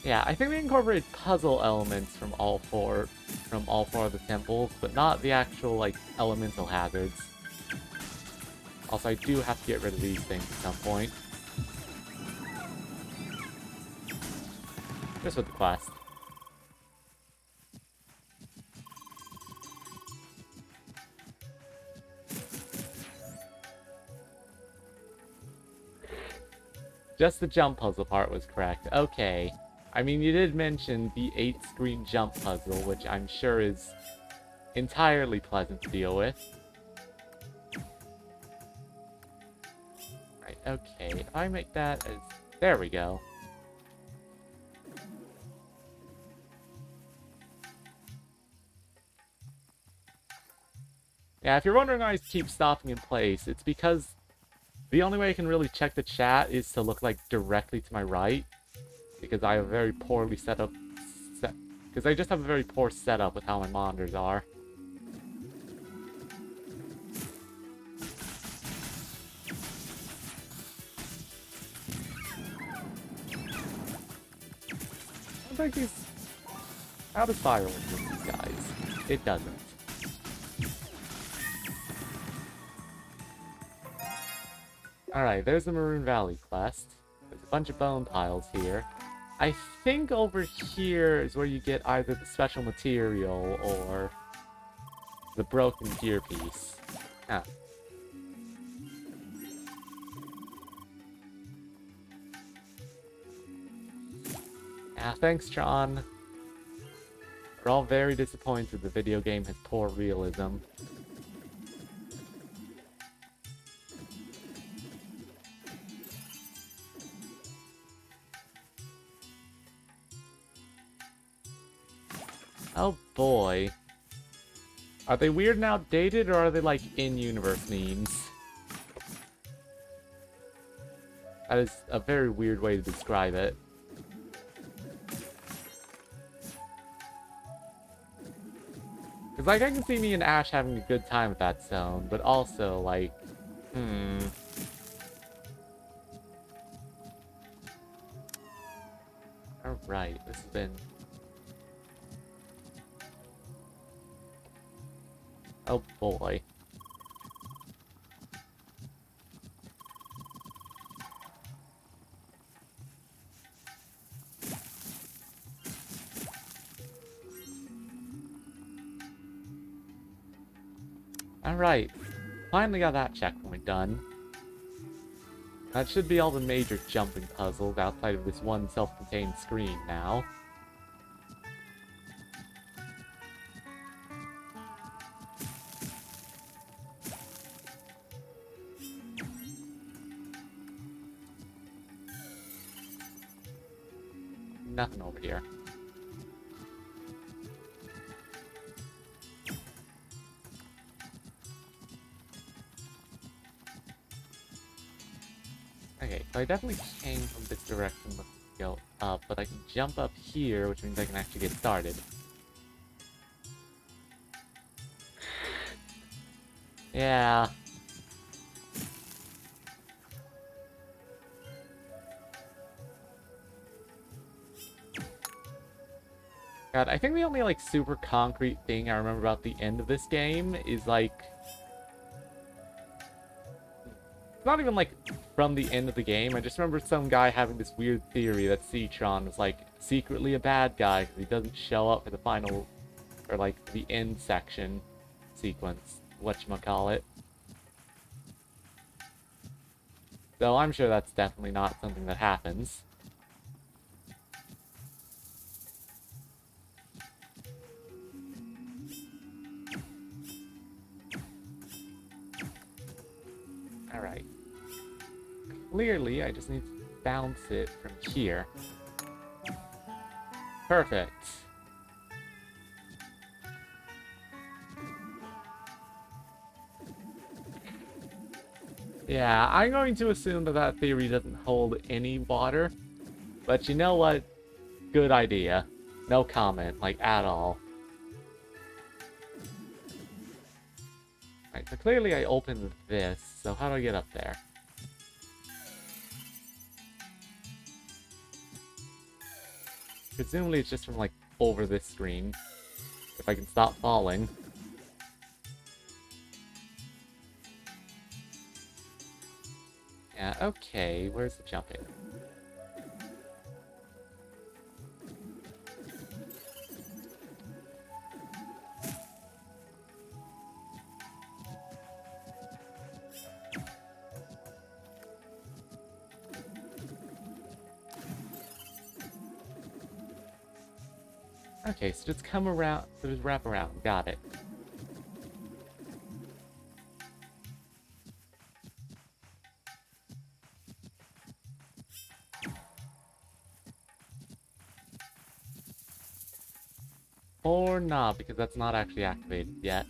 yeah, I think they incorporated puzzle elements from all 4 of the temples, but not the actual, like, elemental hazards. Also, I do have to get rid of these things at some point. Just with the quest. Just the jump puzzle part was correct. Okay. I mean, you did mention the 8-screen jump puzzle, which I'm sure is entirely pleasant to deal with. Right, okay. If I make that as... there we go. Yeah, if you're wondering why I keep stopping in place, it's because the only way I can really check the chat is to look, like, directly to my right. Because I have a very poorly set up... because I just have a very poor setup with how my monitors are. I think he's... how does fire work with these guys? It doesn't. Alright, there's the Maroon Valley quest. There's a bunch of bone piles here. I think over here is where you get either the special material or the broken gear piece. Ah. Ah, thanks, Tron. We're all very disappointed the video game has poor realism. Oh boy. Are they weird and outdated, or are they like in-universe memes? That is a very weird way to describe it. Because, like, I can see me and Ash having a good time with that zone, but also, like, Alright, this has been... oh boy. Alright, finally got that checkpoint done. That should be all the major jumping puzzles outside of this one self-contained screen now. Nothing over here. Okay, so I definitely came from this direction to go up, but I can jump up here, which means I can actually get started. Yeah. God, I think the only, like, super concrete thing I remember about the end of this game is, like... it's not even, like, from the end of the game. I just remember some guy having this weird theory that Citron was, like, secretly a bad guy because he doesn't show up for the final... or, like, the end section. sequence, whatchamacallit. So I'm sure that's definitely not something that happens. Alright. Clearly, I just need to bounce it from here. Perfect. Yeah, I'm going to assume that that theory doesn't hold any water. But you know what? Good idea. No comment, like, at all. Right, so clearly I opened this, so how do I get up there? Presumably it's just from, like, over this screen. If I can stop falling. Yeah, okay, where's the jumping? Okay, so just come around, so just wrap around, got it. Or not, because that's not actually activated yet.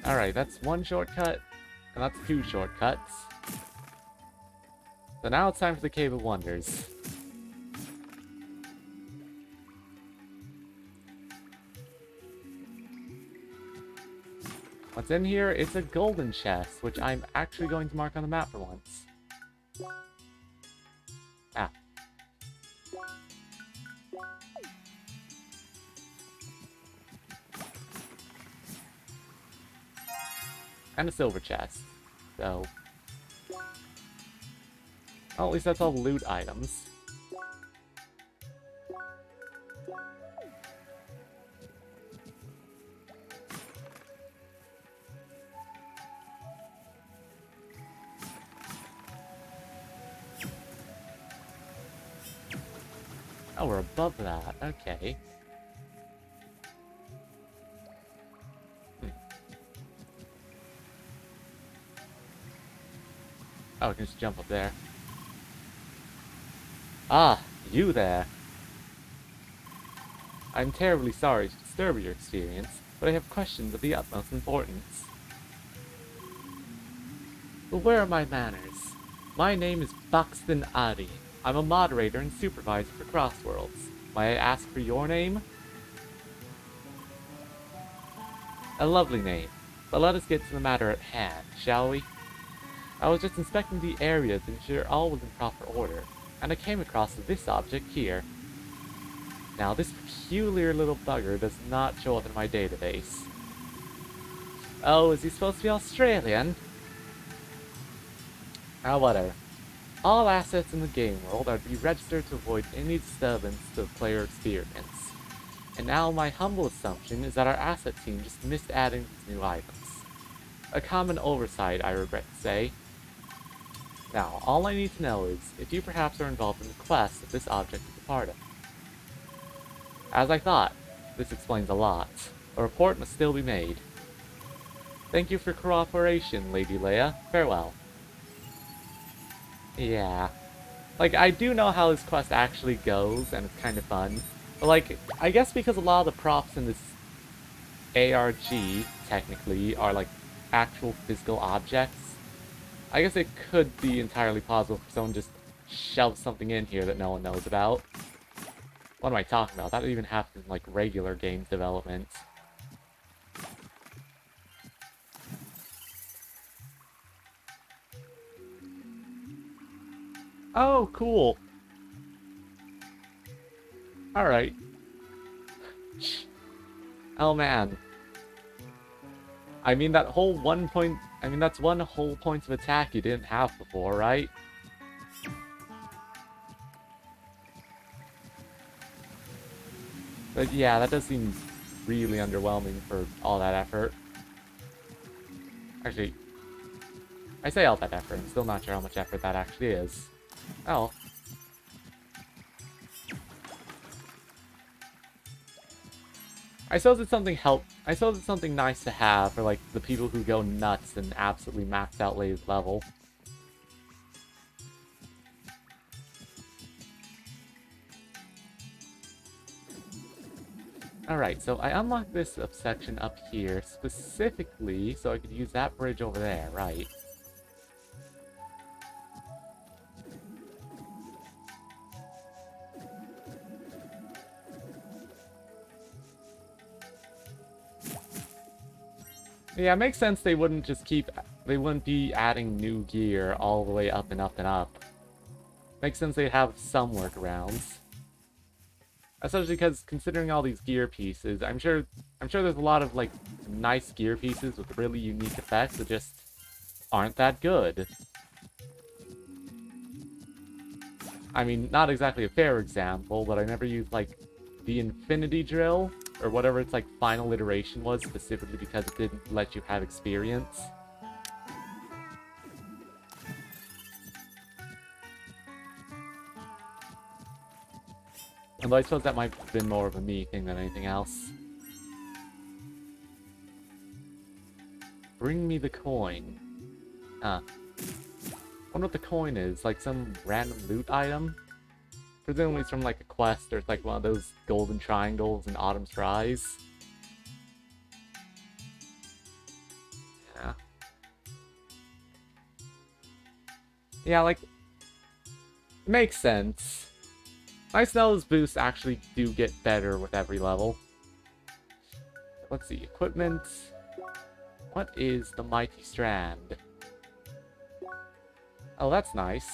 Alright, that's one shortcut, and that's two shortcuts. So now it's time for the Cave of Wonders. What's in here? It's a golden chest, which I'm actually going to mark on the map for once. Ah. And a silver chest. So... well, at least that's all loot items. Oh, we're above that. Okay. Oh, I can just jump up there. Ah, you there. I'm terribly sorry to disturb your experience, but I have questions of the utmost importance. But where are my manners? My name is Buxton Addy. I'm a moderator and supervisor for Crossworlds. May I ask for your name? A lovely name, but let us get to the matter at hand, shall we? I was just inspecting the area to ensure all was in proper order, and I came across this object here. Now, this peculiar little bugger does not show up in my database. Oh, is he supposed to be Australian? Ah, whatever. All assets in the game world are to be registered to avoid any disturbance to the player experience. And now my humble assumption is that our asset team just missed adding these new items. A common oversight, I regret to say. Now, all I need to know is if you perhaps are involved in the quest that this object is a part of. As I thought, this explains a lot. A report must still be made. Thank you for cooperation, Lady Leia. Farewell. Yeah. Like, I do know how this quest actually goes, and it's kind of fun. But, like, I guess because a lot of the props in this ARG, technically, are, like, actual physical objects, I guess it could be entirely possible for someone just shove something in here that no one knows about. What am I talking about? That even happens in, like, regular games development. Oh, cool. Alright. Oh, man. I mean, that whole 1 point I mean, that's one whole point of attack you didn't have before, right? But yeah, that does seem really underwhelming for all that effort. Actually, I say all that effort, I'm still not sure how much effort that actually is. Oh. I suppose it's something nice to have for, like, the people who go nuts and absolutely max out Lay's level. Alright, so I unlocked this section up here specifically so I could use that bridge over there, right? Yeah, it makes sense they wouldn't be adding new gear all the way up and up and up. Makes sense they'd have some workarounds. Especially because, considering all these gear pieces, I'm sure there's a lot of, like, nice gear pieces with really unique effects that just aren't that good. I mean, not exactly a fair example, but I never used, like, the Infinity Drill, or whatever its, like, final iteration was, specifically because it didn't let you have experience. Although I suppose that might have been more of a me thing than anything else. Bring me the coin. Huh. Wonder what the coin is, like some random loot item? Presumably it's from like a quest, or it's like one of those golden triangles in Autumn's Rise. Yeah. Yeah, like, makes sense. Nice to know those boosts actually do get better with every level. Let's see, equipment. What is the Mighty Strand? Oh, that's nice.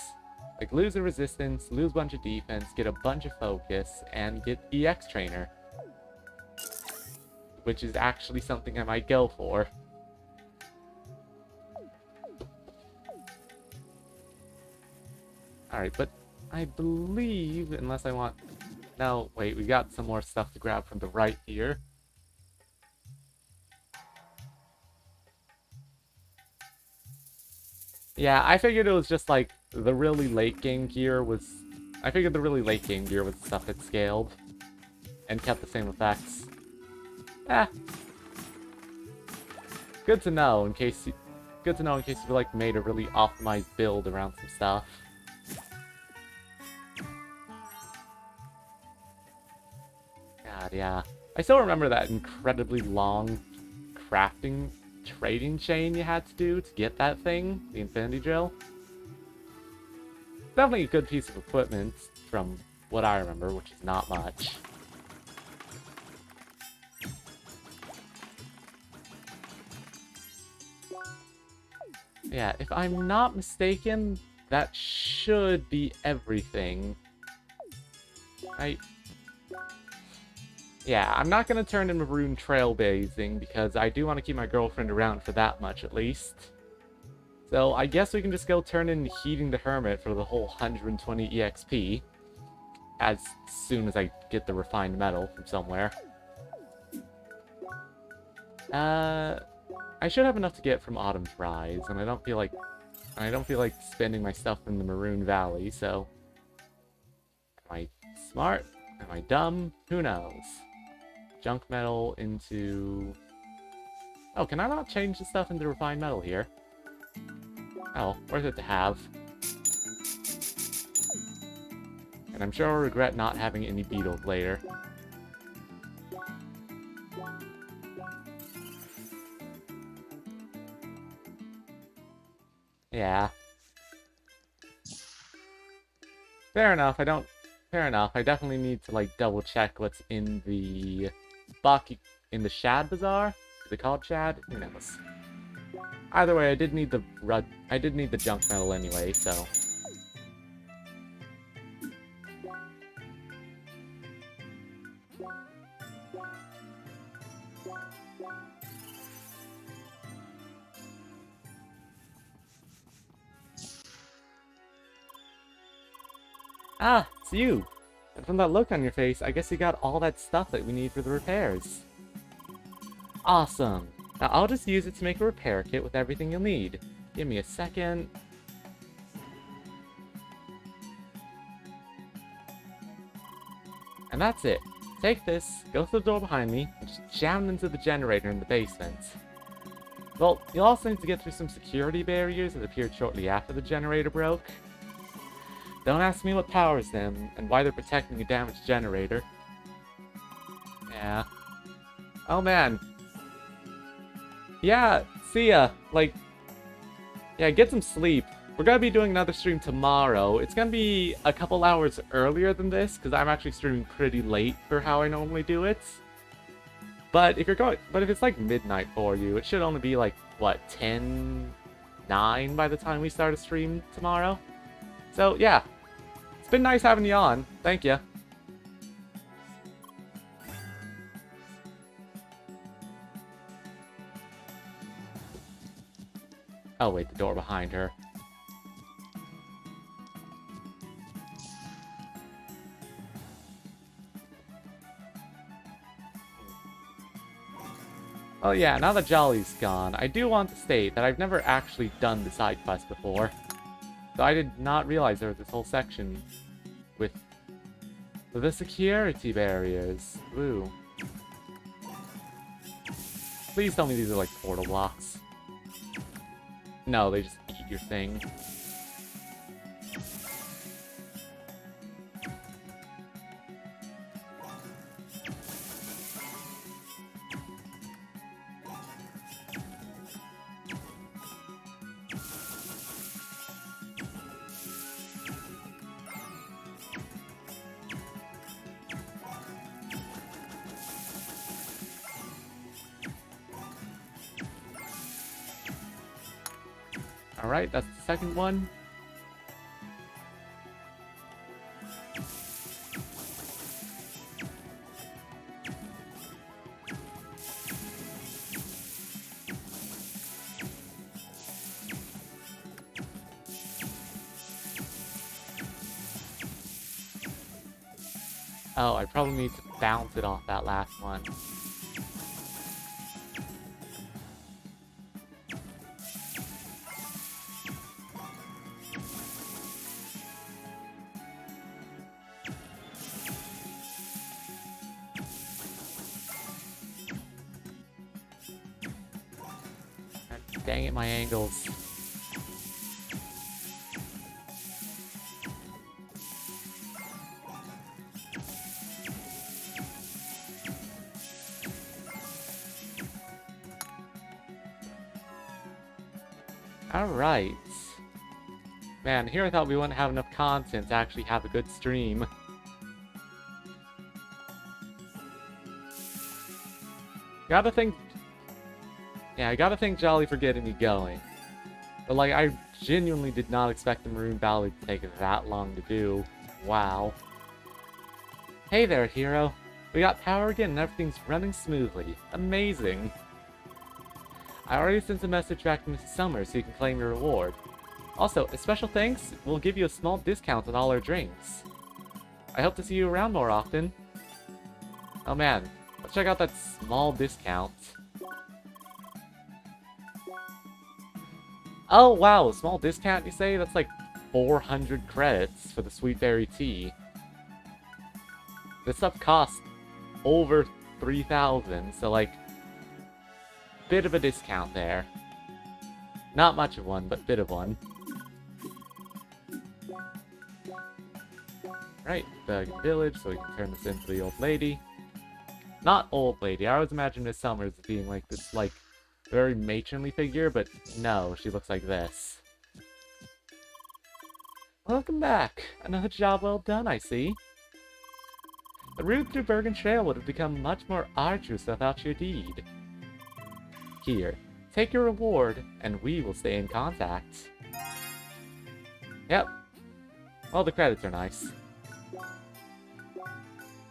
Like, lose a resistance, lose a bunch of defense, get a bunch of focus, and get EX Trainer. Which is actually something I might go for. Alright, but I believe, unless I want... No, wait, we got some more stuff to grab from the right here. Yeah, I figured it was just like the really late game gear was... I figured the really late game gear was the stuff that scaled and kept the same effects. Eh. Good to know in case you... Good to know in case you like made a really optimized build around some stuff. God, yeah. I still remember that incredibly long crafting trading chain you had to do to get that thing, the Infinity Drill. Definitely a good piece of equipment from what I remember, which is not much. Yeah, if I'm not mistaken, that should be everything. Yeah, I'm not going to turn into Maroon trailblazing because I do want to keep my girlfriend around for that much at least. So I guess we can just go turn in Heating the Hermit for the whole 120 EXP. As soon as I get the refined metal from somewhere. I should have enough to get from Autumn's Rise, and I don't feel like spending my stuff in the Maroon Valley, so... Am I smart? Am I dumb? Who knows? Junk metal into... Oh, can I not change the stuff into refined metal here? Oh, worth it to have. And I'm sure I'll regret not having any beetles later. Yeah. Fair enough, Fair enough, I definitely need to, like, double check what's in the... in the Shad Bazaar? Is it called Shad? Who knows? Either way, I did need the junk metal anyway, so... Ah, it's you! And from that look on your face, I guess you got all that stuff that we need for the repairs. Awesome! Now I'll just use it to make a repair kit with everything you'll need. Give me a second. And that's it. Take this, go through the door behind me, and just jam it into the generator in the basement. Well, you'll also need to get through some security barriers that appeared shortly after the generator broke. Don't ask me what powers them, and why they're protecting a damaged generator. Yeah. Oh man. Yeah, see ya. Like, yeah, get some sleep. We're gonna be doing another stream tomorrow. It's gonna be a couple hours earlier than this, because I'm actually streaming pretty late for how I normally do it. But if it's like midnight for you, it should only be like, what, 10:09 by the time we start a stream tomorrow? So, yeah. It's been nice having you on. Thank you. Oh wait, the door behind her. Oh yeah, now that Jolly's gone, I do want to state that I've never actually done the side quest before. So I did not realize there was this whole section with the security barriers. Ooh. Please tell me these are like portal blocks. No, they just eat your thing. Alright, that's the second one. Oh, I probably need to bounce it off that last one. Dang it, my angles. Alright. Man, here I thought we wouldn't have enough content to actually have a good stream. Gotta think... Yeah, I gotta thank Jolly for getting me going. But like, I genuinely did not expect the Maroon Valley to take that long to do. Wow. Hey there, hero. We got power again and everything's running smoothly. Amazing. I already sent a message back to Mrs. Summers so you can claim your reward. Also, a special thanks, we'll give you a small discount on all our drinks. I hope to see you around more often. Oh man, let's check out that small discount. Oh wow, a small discount you say? That's like 400 credits for the sweet berry tea. This stuff costs over 3,000, so like, bit of a discount there. Not much of one, but bit of one. Right, the village, so we can turn this into the old lady. Not old lady, I always imagine Miss Summers as being like this, like, very matronly figure, but no, she looks like this. Welcome back! Another job well done, I see. The route through Bergen Trail would have become much more arduous without your deed. Here, take your reward, and we will stay in contact. Yep. Well, the credits are nice.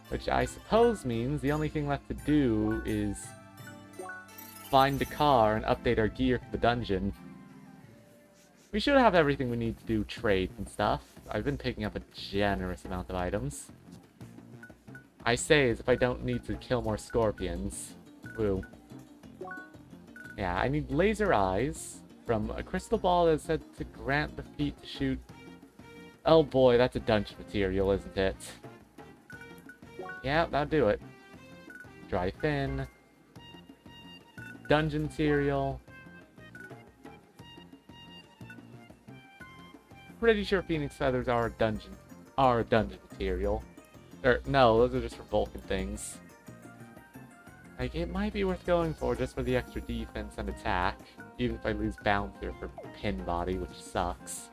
Which I suppose means the only thing left to do is find the car and update our gear for the dungeon. We should have everything we need to do trades and stuff. I've been picking up a generous amount of items. I say as if I don't need to kill more scorpions. Woo. Yeah, I need laser eyes from a crystal ball that's said to grant the feat to shoot. Oh boy, that's a dungeon material, isn't it? Yeah, that'll do it. Dry fin. Dungeon material. Pretty sure phoenix feathers are a dungeon material. Or no, those are just for Vulcan things. Like, it might be worth going for just for the extra defense and attack, even if I lose Bouncer for Pin Body, which sucks.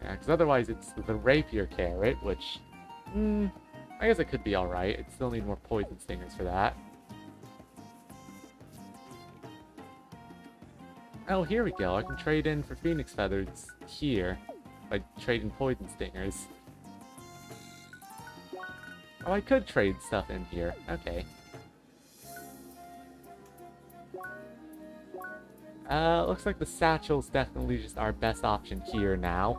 Yeah, because otherwise it's the Rapier Carrot, which, I guess it could be alright. I'd still need more Poison Stingers for that. Oh, here we go. I can trade in for Phoenix Feathers here by trading Poison Stingers. Oh, I could trade stuff in here. Okay. Looks like the satchel's definitely just our best option here now.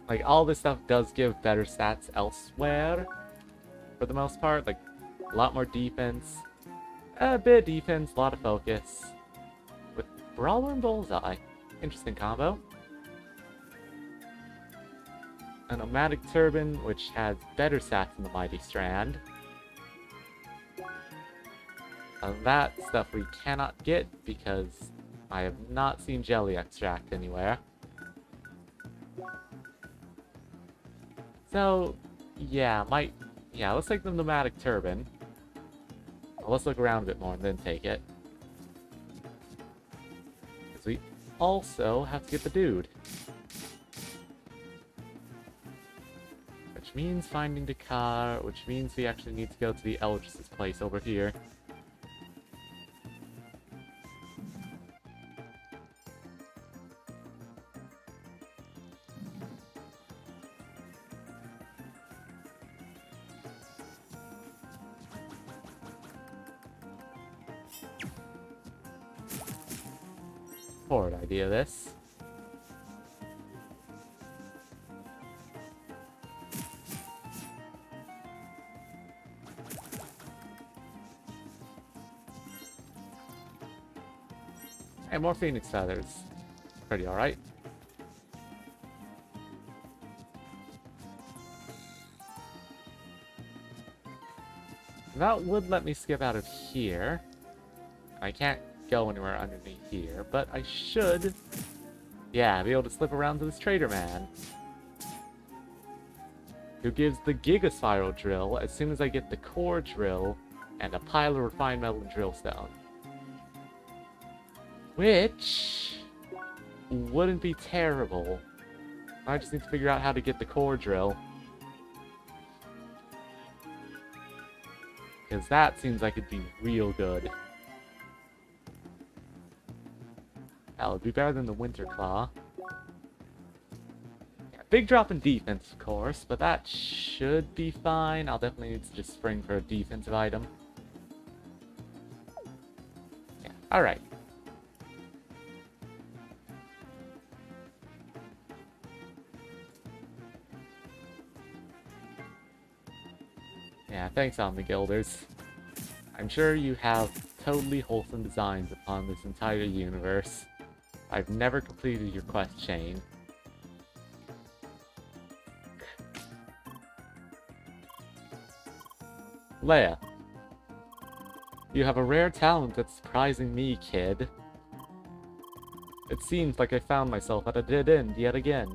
Like, all this stuff does give better stats elsewhere, for the most part. Like, a lot more defense. A bit of defense, a lot of focus. With Brawler and Bullseye. Interesting combo. A Nomadic Turban, which has better stats than the Mighty Strand. That stuff we cannot get because I have not seen Jelly Extract anywhere. So, yeah, let's take the Nomadic Turban. Let's look around a bit more and then take it. Because we also have to get the dude. Which means finding the car, which means we actually need to go to the Eldris' place over here. Forward idea, this. Hey, more Phoenix Feathers. Pretty alright. That would let me skip out of here. I can't go anywhere underneath here, but I should, yeah, be able to slip around to this Trader Man, who gives the Giga Spiral Drill as soon as I get the Core Drill and a pile of Refined Metal and Drillstone. Which wouldn't be terrible. I just need to figure out how to get the Core Drill. Because that seems like it'd be real good. That would be better than the Winter Claw. Yeah, big drop in defense, of course, but that should be fine. I'll definitely need to just spring for a defensive item. Yeah, alright. Yeah, thanks, Omnigilders. I'm sure you have totally wholesome designs upon this entire universe. I've never completed your quest chain. Leia. You have a rare talent that's surprising me, kid. It seems like I found myself at a dead end yet again.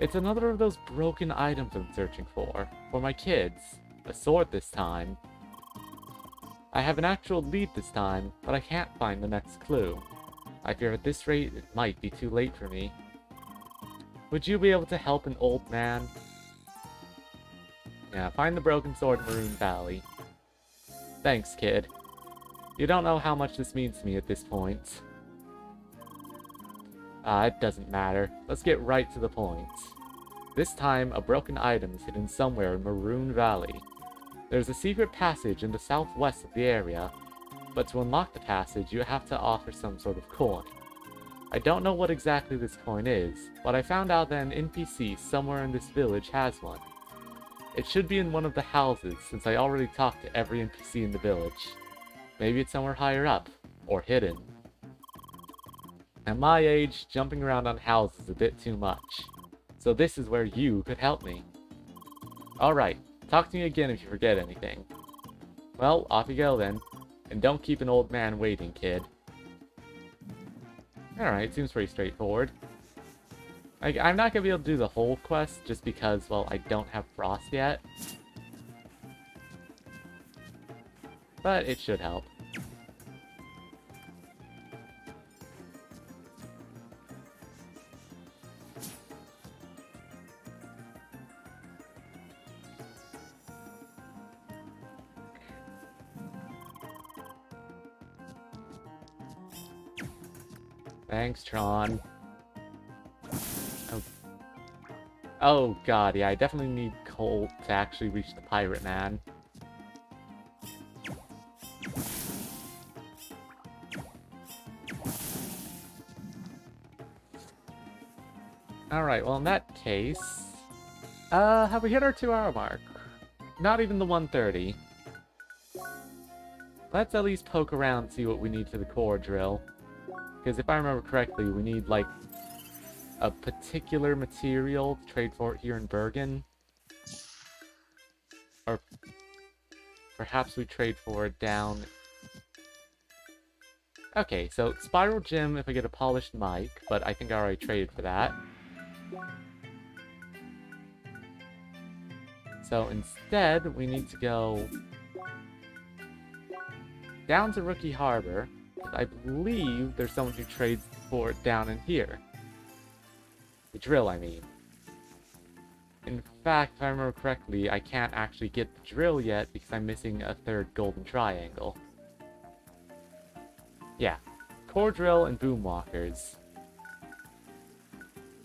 It's another of those broken items I'm searching for my kids. A sword this time. I have an actual lead this time, but I can't find the next clue. I fear at this rate it might be too late for me. Would you be able to help an old man? Yeah, find the broken sword in Maroon Valley. Thanks, kid. You don't know how much this means to me at this point. It doesn't matter. Let's get right to the point. This time, a broken item is hidden somewhere in Maroon Valley. There's a secret passage in the southwest of the area. But to unlock the passage, you have to offer some sort of coin. I don't know what exactly this coin is, but I found out that an NPC somewhere in this village has one. It should be in one of the houses, since I already talked to every NPC in the village. Maybe it's somewhere higher up, or hidden. At my age, jumping around on houses is a bit too much. So this is where you could help me. Alright, talk to me again if you forget anything. Well, off you go then. And don't keep an old man waiting, kid. Alright, seems pretty straightforward. Like, I'm not gonna be able to do the whole quest just because, well, I don't have Frost yet. But it should help. Thanks, Tron. Oh god, yeah, I definitely need coal to actually reach the Pirate Man. Alright, well in that case... have we hit our 2-hour mark? Not even the 1:30. Let's at least poke around and see what we need for the core drill. Because if I remember correctly, we need, like, a particular material to trade for it here in Bergen. Or perhaps we trade for it down... Okay, so Spiral Gem if I get a polished mic, but I think I already traded for that. So instead, we need to go down to Rookie Harbor. I believe there's someone who trades for it down in here. The drill, I mean. In fact, if I remember correctly, I can't actually get the drill yet because I'm missing a third golden triangle. Yeah. Core drill and boom walkers.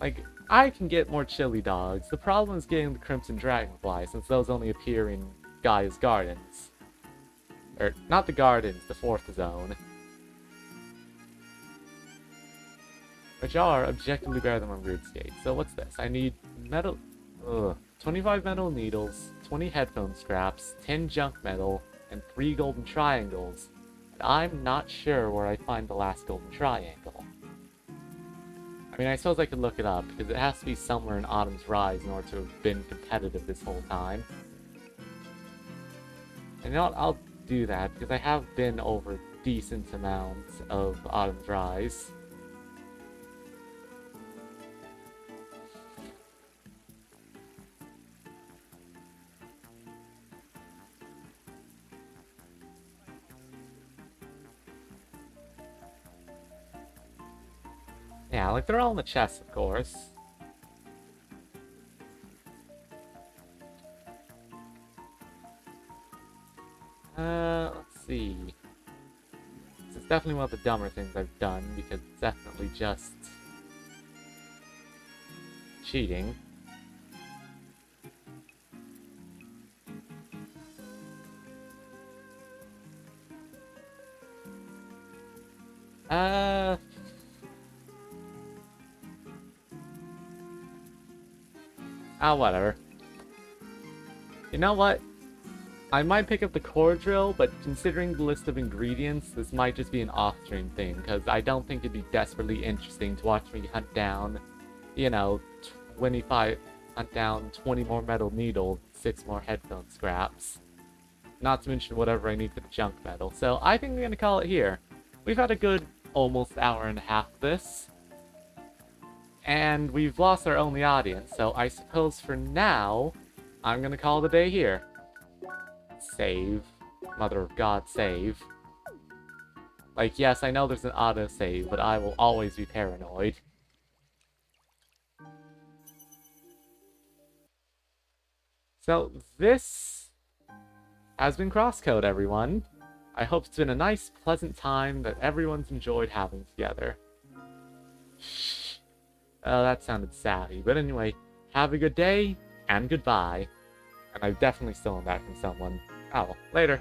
Like, I can get more chili dogs. The problem is getting the crimson dragonfly, since those only appear in Gaia's gardens. Or, not the gardens, the 4th zone. Which are objectively better than on RuneScape. So what's this? I need metal... 25 metal needles, 20 headphone scraps, 10 junk metal, and 3 golden triangles. And I'm not sure where I find the last golden triangle. I mean, I suppose I could look it up, because it has to be somewhere in Autumn's Rise in order to have been competitive this whole time. And you know what? I'll do that, because I have been over decent amounts of Autumn's Rise. Yeah, like, they're all in the chest, of course. Let's see. This is definitely one of the dumber things I've done, because it's definitely just... cheating. Whatever. You know what? I might pick up the core drill, but considering the list of ingredients, this might just be an off-stream thing, because I don't think it'd be desperately interesting to watch me hunt down, you know, 20 more metal needles, 6 more headphone scraps. Not to mention whatever I need for the junk metal. So I think we're gonna call it here. We've had a good almost hour and a half of this. And we've lost our only audience, so I suppose for now, I'm gonna call the day here. Save. Mother of God, save. Like, yes, I know there's an auto-save, but I will always be paranoid. So, this has been Crosscode, everyone. I hope it's been a nice, pleasant time that everyone's enjoyed having together. That sounded savvy. But anyway, have a good day, and goodbye. And I've definitely stolen that from someone. Oh, later.